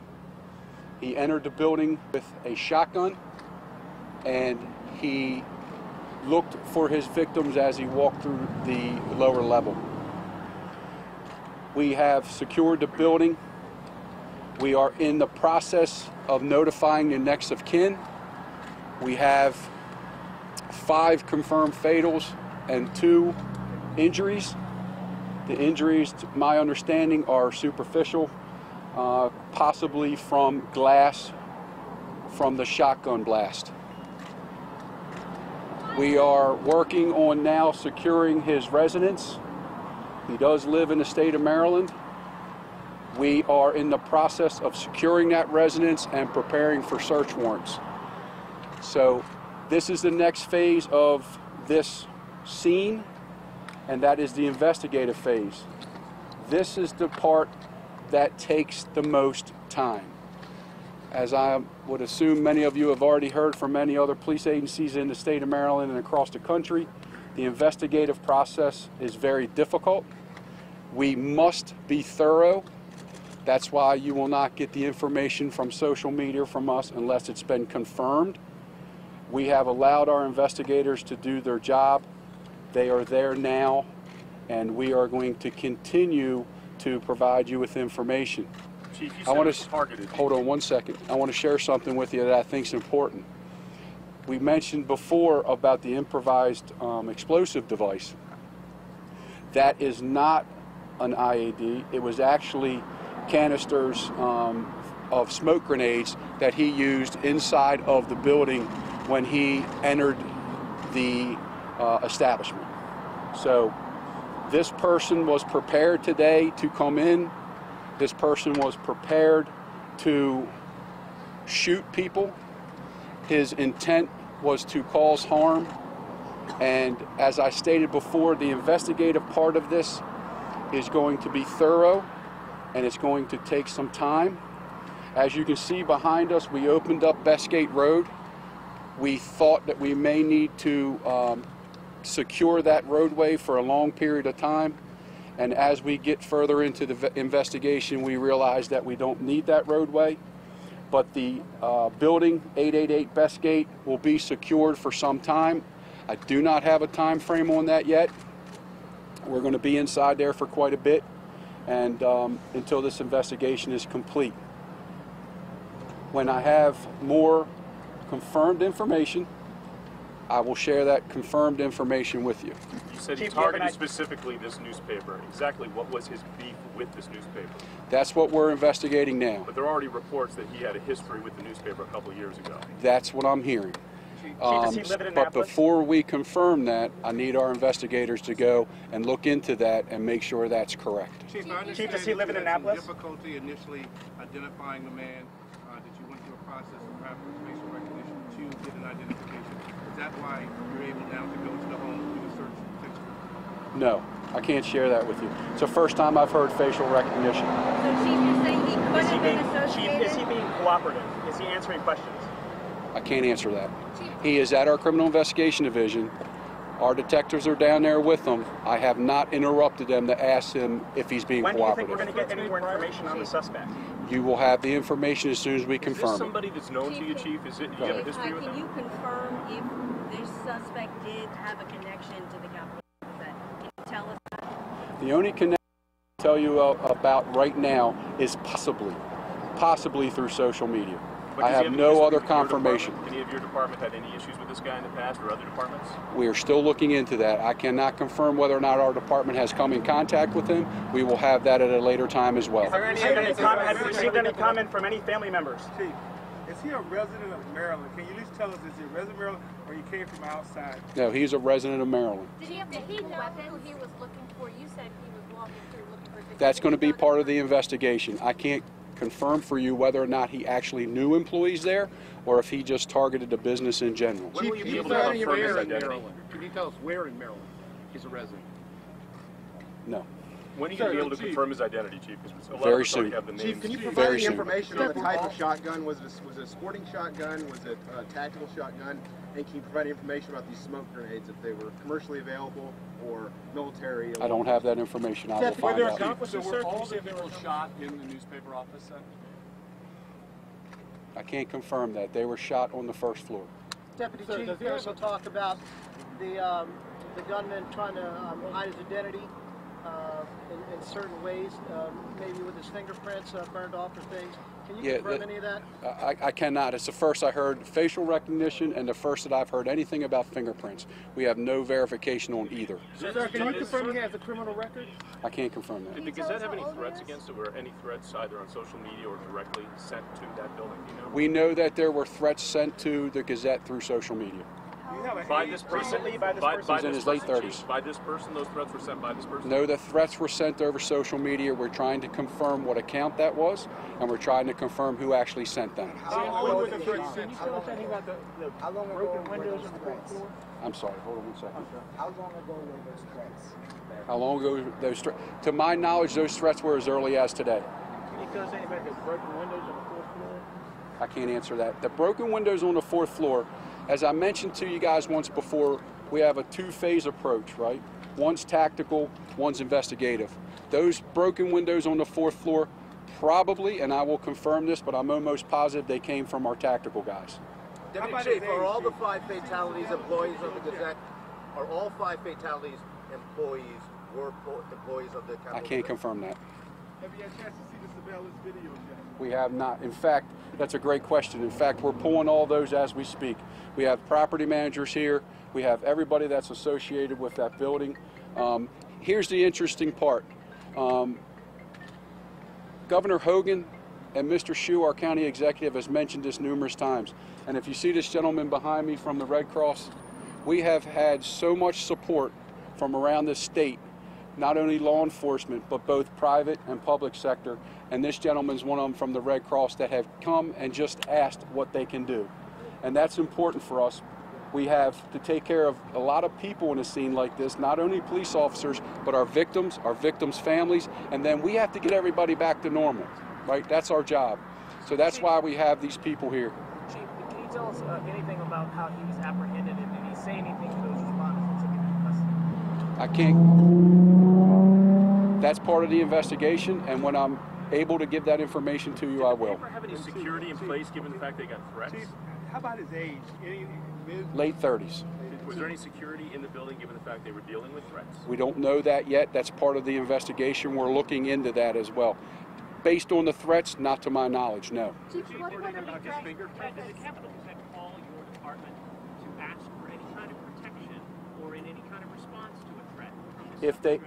Speaker 7: He entered the building with a shotgun and he looked for his victims as he walked through the lower level. We have secured the building. We are in the process of notifying the next of kin. We have 5 confirmed fatals and 2 injuries. The injuries, to my understanding, are superficial, possibly from glass from the shotgun blast. We are working on now securing his residence. He does live in the state of Maryland. We are in the process of securing that residence and preparing for search warrants. So this is the next phase of this scene, and that is the investigative phase. This is the part that takes the most time. As I would assume many of you have already heard from many other police agencies in the state of Maryland and across the country, the investigative process is very difficult. We must be thorough. That's why you will not get the information from social media from us unless it's been confirmed. We have allowed our investigators to do their job. They are there now, and we are going to continue to provide you with information.
Speaker 21: Chief, you
Speaker 7: I want
Speaker 21: said
Speaker 7: to
Speaker 21: targeted.
Speaker 7: hold on one second. I want to share something with you that I think is important. We mentioned before about the improvised explosive device. That is not an IED. It was actually canisters of smoke grenades that he used inside of the building when he entered the establishment. So this person was prepared today to come in. This person was prepared to shoot people. His intent was to cause harm. And as I stated before, the investigative part of this is going to be thorough, and it's going to take some time. As you can see behind us, we opened up Bestgate Road. We thought that we may need to secure that roadway for a long period of time. And as we get further into the investigation, we realize that we don't need that roadway. But the building 888 Bestgate will be secured for some time. I do not have a time frame on that yet. We're going to be inside there for quite a bit, and until this investigation is complete. When I have more confirmed information, I will share that confirmed information with you.
Speaker 21: You said he targeted specifically this newspaper. Exactly what was his beef with this newspaper?
Speaker 7: That's what we're investigating now.
Speaker 21: But there are already reports that he had a history with the newspaper a couple of years ago.
Speaker 7: That's what I'm hearing.
Speaker 21: Does he live in
Speaker 7: But
Speaker 21: Annapolis?
Speaker 7: before we confirm that, I need our investigators to go and look into that and make sure that's correct.
Speaker 1: Chief,
Speaker 21: does he live in Annapolis?
Speaker 1: Difficulty initially identifying the man, that you went through a process of perhaps facial recognition to get an identification. Is that why you're able now to go to the home and do a search and fix?
Speaker 7: No, I can't share that with you. It's the first time I've heard facial recognition.
Speaker 22: So, Chief, you're saying he could have been associated? Chief, is he being cooperative? Is he answering questions?
Speaker 7: I can't answer that. He is at our Criminal Investigation Division. Our detectives are down there with him. I have not interrupted them to ask him if he's being cooperative.
Speaker 21: When do you think we're going to get any more information on the suspect?
Speaker 7: You will have the information as soon as we confirm
Speaker 21: Is this somebody that's known to you, Chief? Do you have a history with him?
Speaker 22: Can you confirm if this suspect did have a connection to the Capitol Gazette? Can you tell us that?
Speaker 7: The only connection I can tell you about right now is possibly through social media. I have no other confirmation.
Speaker 21: Any of your department had any issues with this guy in the past, or other departments?
Speaker 7: We are still looking into that. I cannot confirm whether or not our department has come in contact with him. We will have that at a later time as well.
Speaker 22: Have you received any comment from any family members?
Speaker 1: Chief, is he a resident of Maryland? Can you at least tell us, is he a resident of Maryland or he came from outside?
Speaker 7: No, he's a resident of Maryland.
Speaker 22: Did he have the weapon who he was looking for? You said he was walking through looking for...
Speaker 7: That's going to be part of the investigation. I can't confirm for you whether or not he actually knew employees there or if he just targeted the business in general.
Speaker 21: When will you be able to confirm his identity?
Speaker 1: Can you tell us where in Maryland he's a resident?
Speaker 7: No.
Speaker 21: When are you going to be able to confirm his identity, Chief? Because a lot
Speaker 7: Very
Speaker 21: of us already
Speaker 7: soon.
Speaker 21: have the names.
Speaker 1: Chief, can you provide any information on the type of shotgun? Was it a sporting shotgun? Was it a tactical shotgun? And can you provide information about these smoke grenades, if they were commercially available or military?
Speaker 7: I don't have that information. I will find out.
Speaker 1: So were all the people shot in the newspaper office then?
Speaker 7: I can't confirm that. They were shot on the first floor.
Speaker 5: Deputy Chief, there was some talk about the gunman trying to hide his identity in certain ways, maybe with his fingerprints burned off or things. Can you confirm any of that?
Speaker 7: I cannot. It's the first I heard facial recognition and the first that I've heard anything about fingerprints. We have no verification on either.
Speaker 1: Sir, can you confirm he has a criminal record?
Speaker 7: I can't confirm that.
Speaker 21: Did the Gazette have any threats against him, or any threats either on social media or directly sent to that building? Do you know?
Speaker 7: We know that there were threats sent to the Gazette through social media.
Speaker 21: By this person?
Speaker 7: He's in his late 30s.
Speaker 21: By this person? Those threats were sent by this person?
Speaker 7: No, the threats were sent over social media. We're trying to confirm what account that was, and we're trying to confirm who actually sent them.
Speaker 1: How long were the threats? Can you tell us anything about the broken windows on the fourth floor?
Speaker 7: I'm sorry, hold on 1 second.
Speaker 1: How long ago were those threats?
Speaker 7: How long ago were those threats? To my knowledge, those threats were as early as today.
Speaker 1: Can you tell us anything about the broken windows on the fourth floor?
Speaker 7: I can't answer that. The broken windows on the fourth floor, as I mentioned to you guys once before, we have a two-phase approach, right? One's tactical, one's investigative. Those broken windows on the fourth floor, probably, and I will confirm this, but I'm almost positive they came from our tactical guys.
Speaker 5: Deputy Chief, are all the 5 fatalities employees of the Gazette? Are all 5 fatalities employees of the Capitol?
Speaker 7: I can't confirm that.
Speaker 1: Have you had a chance to see the surveillance video yet?
Speaker 7: We have not. In fact, that's a great question. In fact, we're pulling all those as we speak. We have property managers here. We have everybody that's associated with that building. Here's the interesting part. Governor Hogan and Mr. Hsu, our county executive, has mentioned this numerous times. And if you see this gentleman behind me from the Red Cross, we have had so much support from around this state, not only law enforcement, but both private and public sector. And this gentleman's one of them from the Red Cross that have come and just asked what they can do. And that's important for us. We have to take care of a lot of people in a scene like this, not only police officers, but our victims' families, and then we have to get everybody back to normal, right? That's our job. So that's why we have these people here.
Speaker 10: Chief, can you tell us anything about how he was apprehended, and did he say anything to those responders that took him into custody?
Speaker 7: I can't. That's part of the investigation, and when I'm able to give that information to you, I will.
Speaker 21: Did they ever have any security in place given the fact they got threats?
Speaker 1: Chief, how about his age?
Speaker 7: Late 30s.
Speaker 21: Was there any security in the building given the fact they were dealing with threats?
Speaker 7: We don't know that yet. That's part of the investigation. We're looking into that as well. Based on the threats, not to my knowledge, no.
Speaker 10: Chief, what about his fingerprint? Does the Capitol Gazette call your department to ask for any kind of protection or in any kind of response to a threat?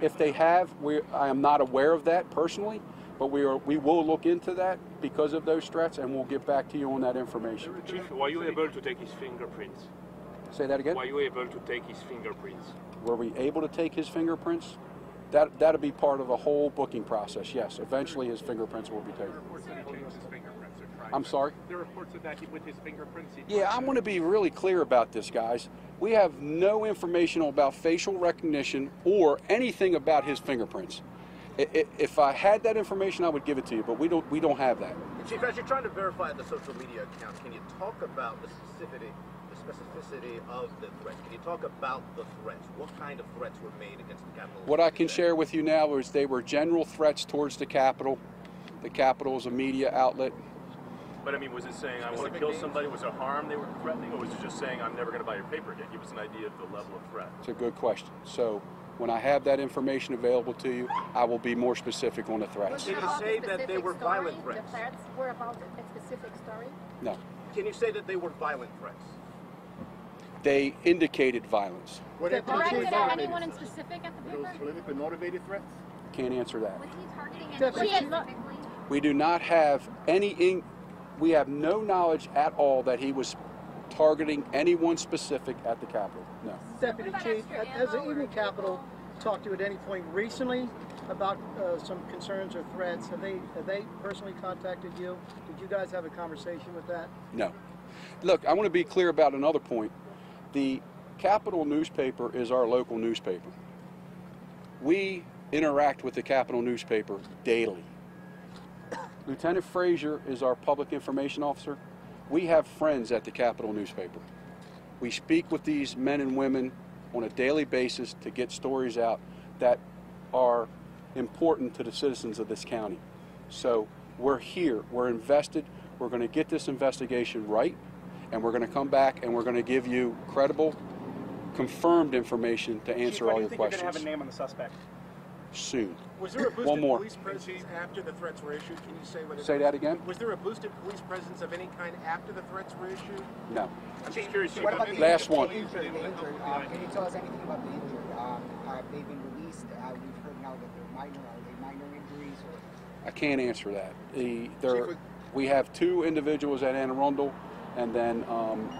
Speaker 7: If they have, I am not aware of that personally, but we will look into that because of those threats, and we'll get back to you on that information.
Speaker 21: Chief, were you able to take his fingerprints?
Speaker 7: Say that again?
Speaker 21: Were you able to take his fingerprints?
Speaker 7: Were we able to take his fingerprints? That'll be part of a whole booking process, yes. Eventually his fingerprints will be taken. I'm sorry?
Speaker 1: There are reports of that with his fingerprints.
Speaker 7: Yeah, I'm going to be really clear about this, guys. We have no information about facial recognition or anything about his fingerprints. If I had that information, I would give it to you, but we don't have that.
Speaker 12: Chief, as you're trying to verify the social media account, can you talk about the specificity of the threats? Can you talk about the threats? What kind of threats were made against the Capitol?
Speaker 7: What I can share with you now is they were general threats towards the Capitol. The Capitol is a media outlet.
Speaker 21: But I mean, was it saying, I want to kill somebody? Was there harm they were threatening? Or was it just saying, I'm never going to buy your paper again? Give us an idea of the level of threat.
Speaker 7: It's a good question. So when I have that information available to you, I will be more specific on the threats.
Speaker 12: Can you say that they were violent threats?
Speaker 23: The threats were about a specific story?
Speaker 7: No.
Speaker 12: Can you say that they were violent threats?
Speaker 7: They indicated violence.
Speaker 23: Were they directed at anyone in specific at the paper?
Speaker 1: Were those politically motivated threats?
Speaker 7: Can't answer that.
Speaker 23: Was he targeting anyone specifically?
Speaker 7: We do not have any, we have no knowledge at all that he was targeting anyone specific at the Capitol. No.
Speaker 5: Deputy Chief, has the Evening Capitol talked to you at any point recently about some concerns or threats? Have they personally contacted you? Did you guys have a conversation with that?
Speaker 7: No. Look, I want to be clear about another point. The Capitol newspaper is our local newspaper. We interact with the Capitol newspaper daily. Lieutenant Frazier is our public information officer. We have friends at the Capitol newspaper. We speak with these men and women on a daily basis to get stories out that are important to the citizens of this county. So we're here, we're invested, we're going to get this investigation right, and we're going to come back and we're going to give you credible, confirmed information to answer all your questions.
Speaker 10: You're going to have a name on the suspect?
Speaker 7: Soon.
Speaker 12: Was there a boosted
Speaker 7: One more.
Speaker 12: police presence after the threats were issued? Can you say what it
Speaker 7: Say
Speaker 12: was?
Speaker 7: that again?
Speaker 12: Was there a boosted police presence of any kind after the threats were issued?
Speaker 7: No.
Speaker 12: I'm just curious.
Speaker 24: What about the
Speaker 7: Last one.
Speaker 24: injured? Can you tell us anything about the injured? Have they been released? We've heard now that they're minor. Are they minor injuries? Or?
Speaker 7: I can't answer that. We have 2 individuals at Anne Arundel, and then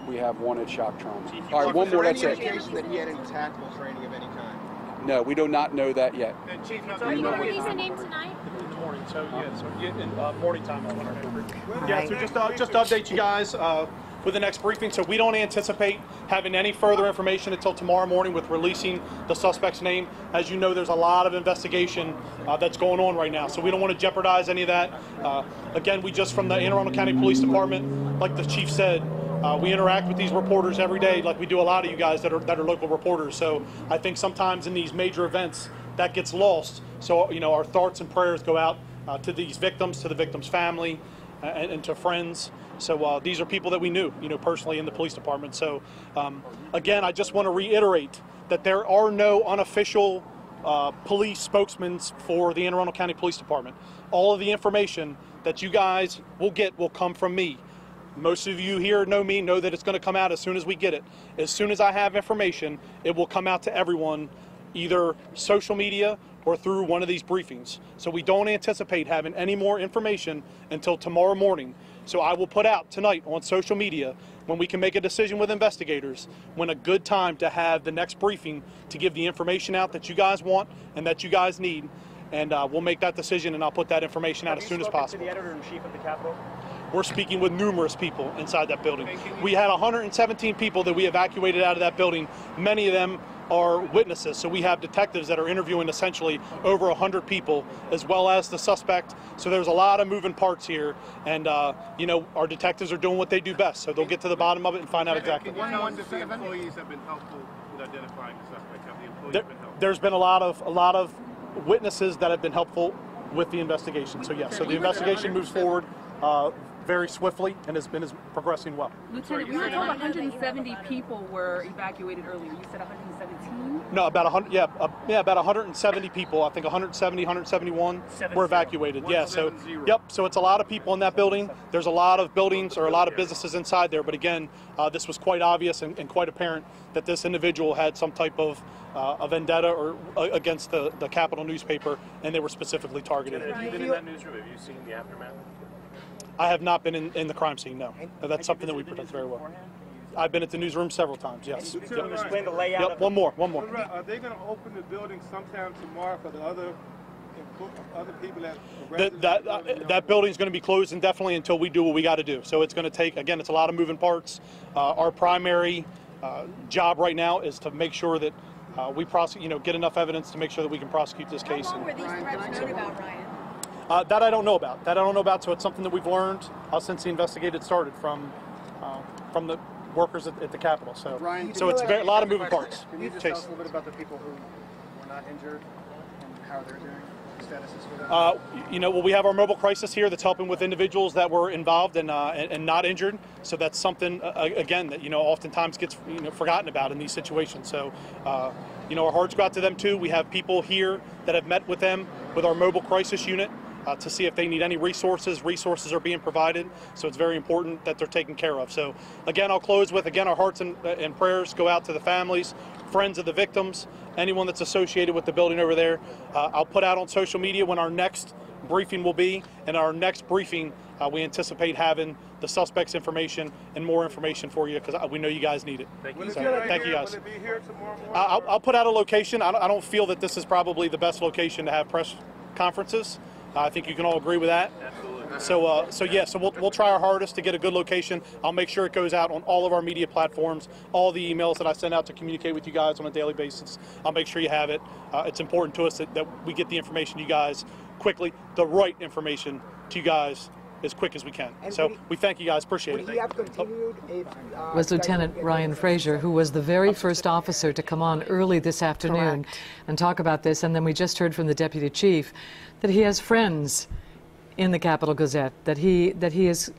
Speaker 7: we have 1 at shock trauma. All right, one more, that's it.
Speaker 12: Was there any indication that he had any tactical training of any kind?
Speaker 7: No, we do not know that yet.
Speaker 23: Are you going to release a name tonight?
Speaker 10: In the morning, so in morning time.
Speaker 25: Yeah, so just to update you guys with the next briefing. So we don't anticipate having any further information until tomorrow morning with releasing the suspect's name. As you know, there's a lot of investigation that's going on right now, so we don't want to jeopardize any of that. Again, we just from the Anne Arundel County Police Department, like the chief said, we interact with these reporters every day, like we do a lot of you guys that are local reporters. So I think sometimes in these major events that gets lost. So our thoughts and prayers go out to these victims, to the victim's family, and to friends. So these are people that we knew, personally in the police department. So again, I just want to reiterate that there are no unofficial police spokesmen for the Anne Arundel County Police Department. All of the information that you guys will get will come from me. Most of you here know me, know that it's going to come out as soon as we get it. As soon as I have information, it will come out to everyone, either social media or through one of these briefings. So we don't anticipate having any more information until tomorrow morning. So I will put out tonight on social media, when we can make a decision with investigators, when a good time to have the next briefing to give the information out that you guys want and that you guys need. And we'll make that decision, and I'll put that information out as soon as possible.
Speaker 21: To the editor-in-chief of the Capitol?
Speaker 25: We're speaking with numerous people inside that building. We had 117 people that we evacuated out of that building. Many of them are witnesses. So we have detectives that are interviewing essentially over 100 people, as well as the suspect. So there's a lot of moving parts here. And, you know, our detectives are doing what they do best. So they'll get to the bottom of it and find out exactly.
Speaker 1: Can you tell us if the employees have been helpful with identifying the suspect? Have the employees been helpful?
Speaker 25: There's been a lot of witnesses that have been helpful with the investigation. So yes, so the investigation moves forward very swiftly and has been progressing well.
Speaker 6: Lieutenant, we were told 170 people were evacuated earlier. You said 117?
Speaker 25: No, about 100. Yeah, about 170 people. I think 170, 171 were evacuated. Yeah, so yep. So it's a lot of people in that building. There's a lot of buildings or a lot of businesses inside there. But again, this was quite obvious and quite apparent that this individual had some type of a vendetta or against the Capitol newspaper, and they were specifically targeted.
Speaker 21: Have you been in that newsroom? Have you seen the aftermath?
Speaker 25: I have not been in the crime scene, no. That's something that we protect very well. I've been at the newsroom several times, yes.
Speaker 21: Can you explain the layout?
Speaker 25: Yep, one more.
Speaker 1: Are they going to open the building sometime tomorrow for the other people
Speaker 25: that building's going to be closed indefinitely until we do what we got to do. So it's going to take, again, it's a lot of moving parts. Our primary job right now is to make sure that we prosecute, get enough evidence to make sure that we can prosecute this case.
Speaker 22: How long were these threats known about, Ryan?
Speaker 25: That I don't know about. So it's something that we've learned since the investigation started from the workers at the Capitol. So,
Speaker 24: Ryan,
Speaker 25: so it's a lot of moving parts.
Speaker 24: Can you just tell us a little bit about the people who were not injured and how they're doing? The status is for them?
Speaker 25: Well, we have our mobile crisis here that's helping with individuals that were involved and not injured. So that's something again that oftentimes gets forgotten about in these situations. So. Our hearts go out to them too. We have people here that have met with them with our mobile crisis unit to see if they need any resources. Resources are being provided, so it's very important that they're taken care of. So again, I'll close with, our hearts and prayers go out to the families, friends of the victims, anyone that's associated with the building over there. I'll put out on social media when our next briefing will be, and our next briefing we anticipate having the suspect's information and more information for you because we know you guys need it.
Speaker 21: Thank you.
Speaker 25: Thank you guys.
Speaker 1: Will it be here tomorrow morning?
Speaker 25: I'll put out a location. I don't feel that this is probably the best location to have press conferences. I think you can all agree with that.
Speaker 21: Absolutely.
Speaker 25: So we'll try our hardest to get a good location. I'll make sure it goes out on all of our media platforms, all the emails that I send out to communicate with you guys on a daily basis. I'll make sure you have it. It's important to us that we get the information to you guys quickly, the right information to you guys as quick as we can. So we thank you guys. Appreciate it.
Speaker 24: Would he have continued
Speaker 2: was Lieutenant Ryan Fraser, who was the very first officer to come on early this afternoon and talk about this. And then we just heard from the deputy chief that he has friends in the Capitol Gazette, that he is,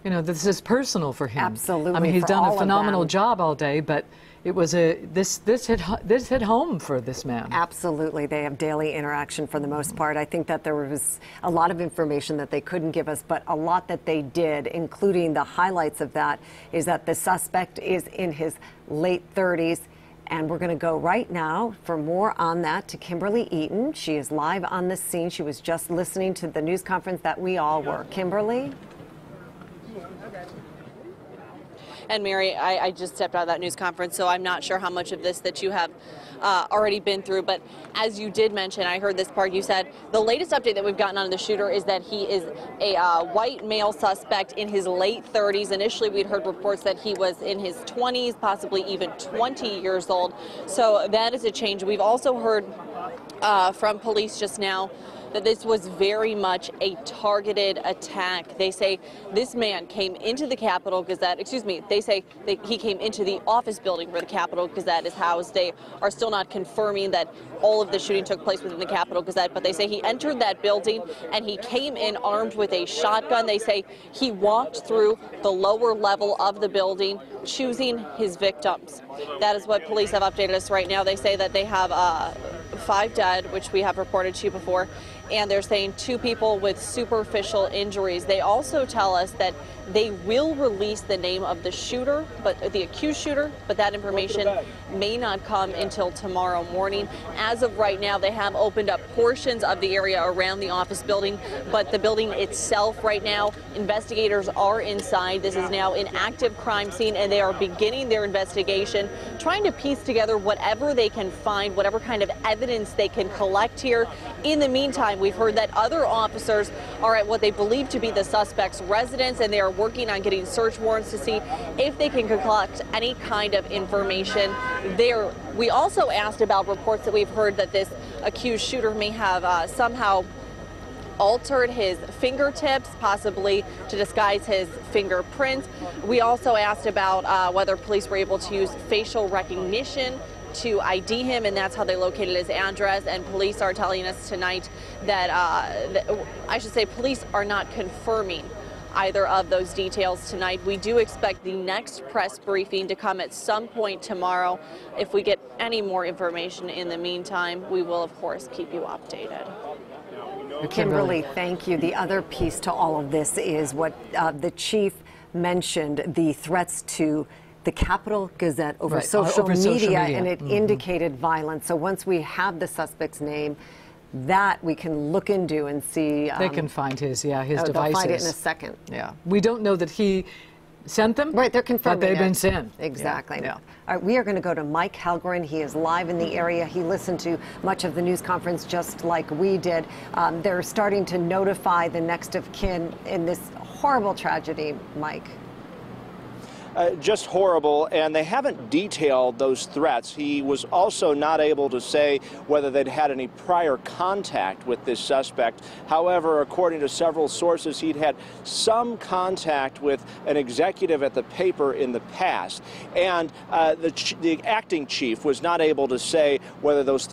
Speaker 2: this is personal for him.
Speaker 3: Absolutely.
Speaker 2: I mean, he's done a phenomenal job all day, but it was this hit home for this man.
Speaker 3: Absolutely. They have daily interaction for the most part. I think that there was a lot of information that they couldn't give us, but a lot that they did, including the highlights of that, is that the suspect is in his late 30s. And we're going to go right now for more on that to Kimberly Eaton. She is live on the scene. She was just listening to the news conference that we all were. Kimberly?
Speaker 8: And Mary, I just stepped out of that news conference, so I'm not sure how much of this that you have already been through. But as you did mention, I heard this part, you said the latest update that we've gotten on the shooter is that he is a white male suspect in his late 30s. Initially, we'd heard reports that he was in his 20s, possibly even 20 years old. So that is a change. We've also heard from police just now that this was very much a targeted attack. They say this man came into the Capitol Gazette, they say that he came into the office building where the Capitol Gazette is housed. They are still not confirming that all of the shooting took place within the Capitol Gazette, but they say he entered that building and he came in armed with a shotgun. They say he walked through the lower level of the building, choosing his victims. That is what police have updated us right now. They say that they have 5 dead, which we have reported to you before, and they're saying 2 people with superficial injuries. They also tell us that they will release the name of the shooter, but the accused shooter, but that information may not come until tomorrow morning. As of right now, they have opened up portions of the area around the office building, but the building itself right now, investigators are inside. This is now an active crime scene, and they are beginning their investigation, trying to piece together whatever they can find, whatever kind of evidence they can collect here. In the meantime, we've heard that other officers are at what they believe to be the suspect's residence, and they are working on getting search warrants to see if they can collect any kind of information there. We also asked about reports that we've heard that this accused shooter may have somehow altered his fingertips, possibly to disguise his fingerprints. We also asked about whether police were able to use facial recognition to ID him, and that's how they located his address. And police are telling us tonight that, I should say, police are not confirming either of those details tonight. We do expect the next press briefing to come at some point tomorrow. If we get any more information in the meantime, we will, of course, keep you updated.
Speaker 3: Kimberly, thank you. The other piece to all of this is what the chief mentioned, the threats to the Capital Gazette over social media, and it indicated violence. So once we have the suspect's name, that we can look into and see.
Speaker 2: They can find his devices.
Speaker 3: They'll find it in a second.
Speaker 2: Yeah. We don't know that he sent them.
Speaker 3: Right, they're confirming
Speaker 2: but they've been sent.
Speaker 3: Exactly.
Speaker 2: Yeah.
Speaker 3: All right, we are going to go to Mike Halgren. He is live in the area. He listened to much of the news conference just like we did. They're starting to notify the next of kin in this horrible tragedy, Mike.
Speaker 4: Just horrible, and they haven't detailed those threats. He was also not able to say whether they'd had any prior contact with this suspect. However, according to several sources, he'd had some contact with an executive at the paper in the past. And the acting chief was not able to say whether those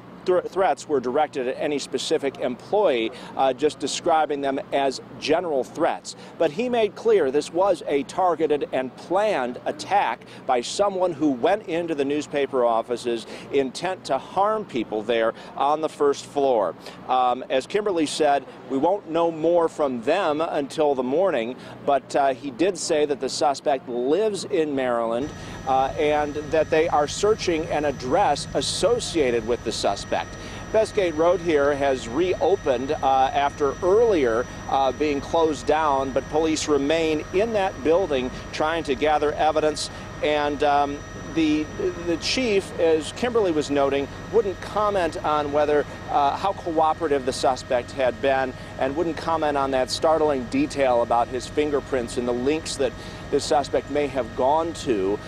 Speaker 4: threats were directed at any specific employee, just describing them as general threats. But he made clear this was a targeted and planned attack by someone who went into the newspaper offices intent to harm people there on the first floor. As Kimberly said, we won't know more from them until the morning, but he did say that the suspect lives in Maryland and that they are searching an address associated with the suspect. Bestgate Road here has reopened after earlier being closed down, but police remain in that building trying to gather evidence. And the chief, as Kimberly was noting, wouldn't comment on whether how cooperative the suspect had been, and wouldn't comment on that startling detail about his fingerprints and the links that the suspect may have gone to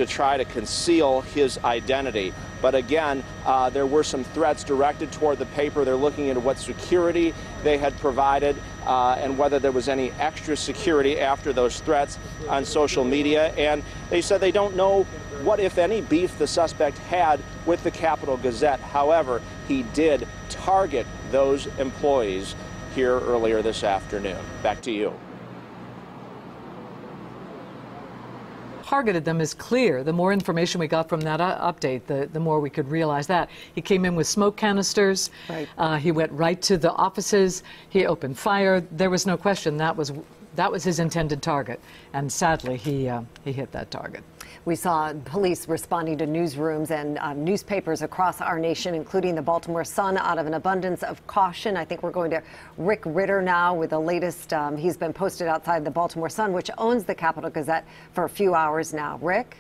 Speaker 4: try to conceal his identity. But again, there were some threats directed toward the paper. They're looking into what security they had provided and whether there was any extra security after those threats on social media. And they said they don't know what, if any, beef the suspect had with the Capital Gazette. However, he did target those employees here earlier this afternoon. Back to you.
Speaker 2: Targeted them is clear. The more information we got from that update, the more we could realize that. He came in with smoke canisters. Right. He went right to the offices. He opened fire. There was no question that was his intended target. And sadly, he hit that target.
Speaker 3: We saw police responding to newsrooms and newspapers across our nation, including the Baltimore Sun, out of an abundance of caution. I think we're going to Rick Ritter now with the latest. He's been posted outside the Baltimore Sun, which owns the Capital Gazette, for a few hours now. Rick?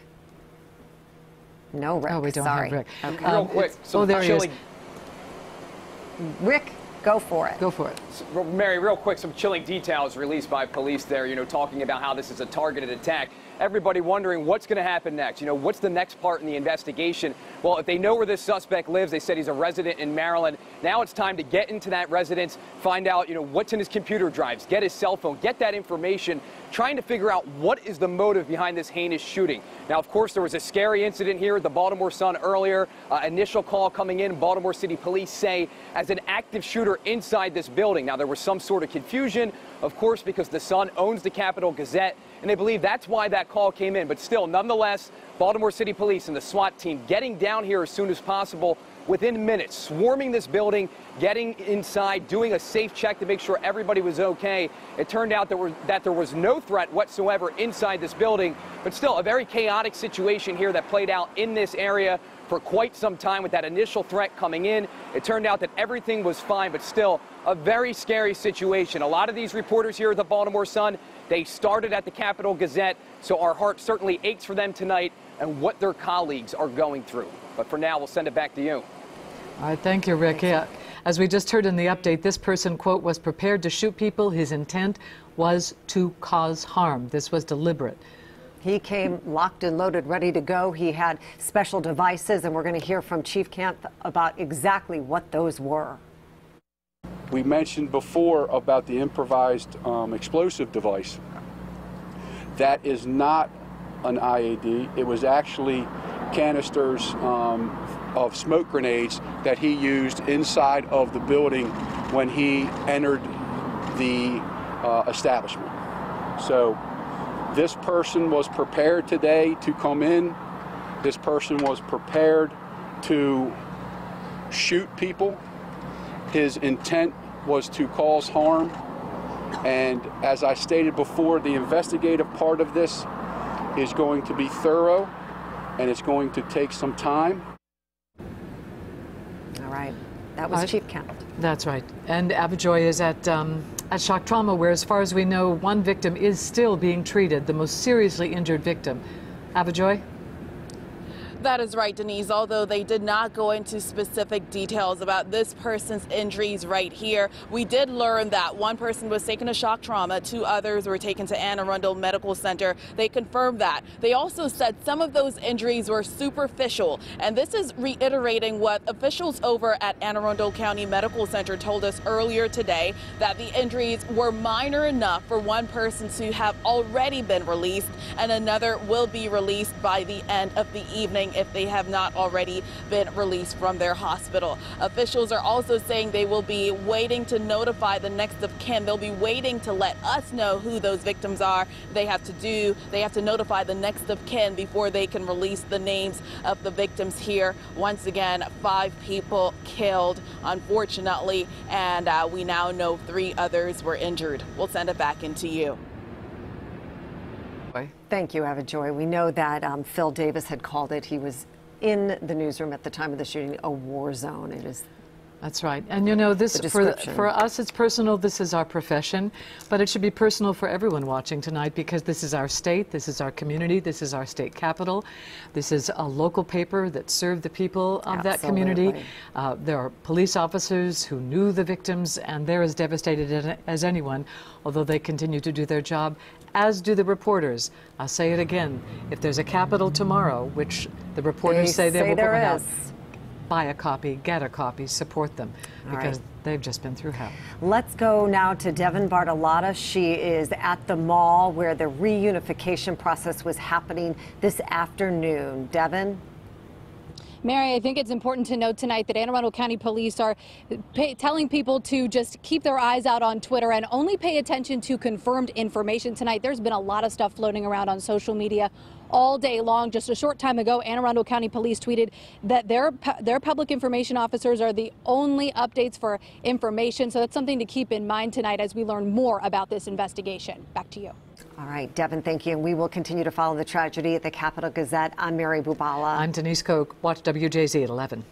Speaker 3: No, Rick.
Speaker 2: Oh, we don't
Speaker 3: Sorry.
Speaker 2: have Rick.
Speaker 3: Okay.
Speaker 14: Real quick.
Speaker 2: There he is.
Speaker 3: Rick, go for it.
Speaker 2: Go for it.
Speaker 14: Mary, real quick, some chilling details released by police there, talking about how this is a targeted attack. Everybody wondering what's going to happen next. What's the next part in the investigation? Well, if they know where this suspect lives, they said he's a resident in Maryland. Now it's time to get into that residence, find out, what's in his computer drives, get his cell phone, get that information, trying to figure out what is the motive behind this heinous shooting. Now, of course, there was a scary incident here at the Baltimore Sun earlier. Initial call coming in, Baltimore City Police say, as an active shooter inside this building. Now, there was some sort of confusion, of course, because the Sun owns the Capital Gazette, and they believe that's why that call came in. But still, nonetheless, Baltimore City Police and the SWAT team getting down here as soon as possible within minutes, swarming this building, getting inside, doing a safe check to make sure everybody was okay. It turned out that there was no threat whatsoever inside this building, but still a very chaotic situation here that played out in this area for quite some time with that initial threat coming in. It turned out that everything was fine, but still a very scary situation. A lot of these reporters here at the Baltimore Sun, they started at the Capitol Gazette, so our heart certainly aches for them tonight and what their colleagues are going through. But for now, we'll send it back to you.
Speaker 2: All right, thank you, Rick. Yeah, as we just heard in the update, this person, quote, was prepared to shoot people. His intent was to cause harm. This was deliberate.
Speaker 3: He came locked and loaded, ready to go. He had special devices, and we're going to hear from Chief Camp about exactly what those were.
Speaker 7: We mentioned before about the improvised explosive device. That is not an IED. It was actually canisters of smoke grenades that he used inside of the building when he entered the establishment. So this person was prepared today to come in. This person was prepared to shoot people. His intent was to cause harm. And as I stated before, the investigative part of this is going to be thorough, and it's going to take some time.
Speaker 3: All right. That was Chief Camp.
Speaker 2: That's right. And Abijoy is at shock trauma, where, as far as we know, one victim is still being treated, the most seriously injured victim. Abijoy?
Speaker 11: That is right, Denise. Although they did not go into specific details about this person's injuries right here, we did learn that one person was taken to shock trauma, 2 others were taken to Anne Arundel Medical Center. They confirmed that. They also said some of those injuries were superficial, and this is reiterating what officials over at Anne Arundel County Medical Center told us earlier today, that the injuries were minor enough for one person to have already been released, and another will be released by the end of the evening if they have not already been released from their hospital. Officials are also saying they will be waiting to notify the next of kin. They'll be waiting to let us know who those victims are. They have to notify the next of kin before they can release the names of the victims here. Once again, 5 people killed, unfortunately, and we now know 3 others were injured. We'll send it back into you.
Speaker 3: Thank you, Abijoy. We know that Phil Davis had called it. He was in the newsroom at the time of the shooting, a war zone. It is.
Speaker 2: That's right. And you know, this for us, it's personal. This is our profession, but it should be personal for everyone watching tonight, because this is our state, this is our community, this is our state capital. This is a local paper that served the people of that community. There are police officers who knew the victims, and they're as devastated as anyone, although they continue to do their job, as do the reporters. I'll say it again. If there's a Capitol tomorrow, which the reporters say they will put one out, buy a copy, get a copy, support them, because they've just been through hell.
Speaker 3: Let's go now to Devin Bartolotta. She is at the mall where the reunification process was happening this afternoon. Devin?
Speaker 13: Mary, I think it's important to note tonight that Anne Arundel County Police are telling people to just keep their eyes out on Twitter and only pay attention to confirmed information tonight. There's been a lot of stuff floating around on social media all day long. Just a short time ago, Anne Arundel County Police tweeted that their public information officers are the only updates for information. So that's something to keep in mind tonight as we learn more about this investigation. Back to you.
Speaker 3: All right, Devin, thank you. And we will continue to follow the tragedy at the Capitol Gazette. I'm Mary Bubala.
Speaker 2: I'm Denise Koch. Watch WJZ at 11.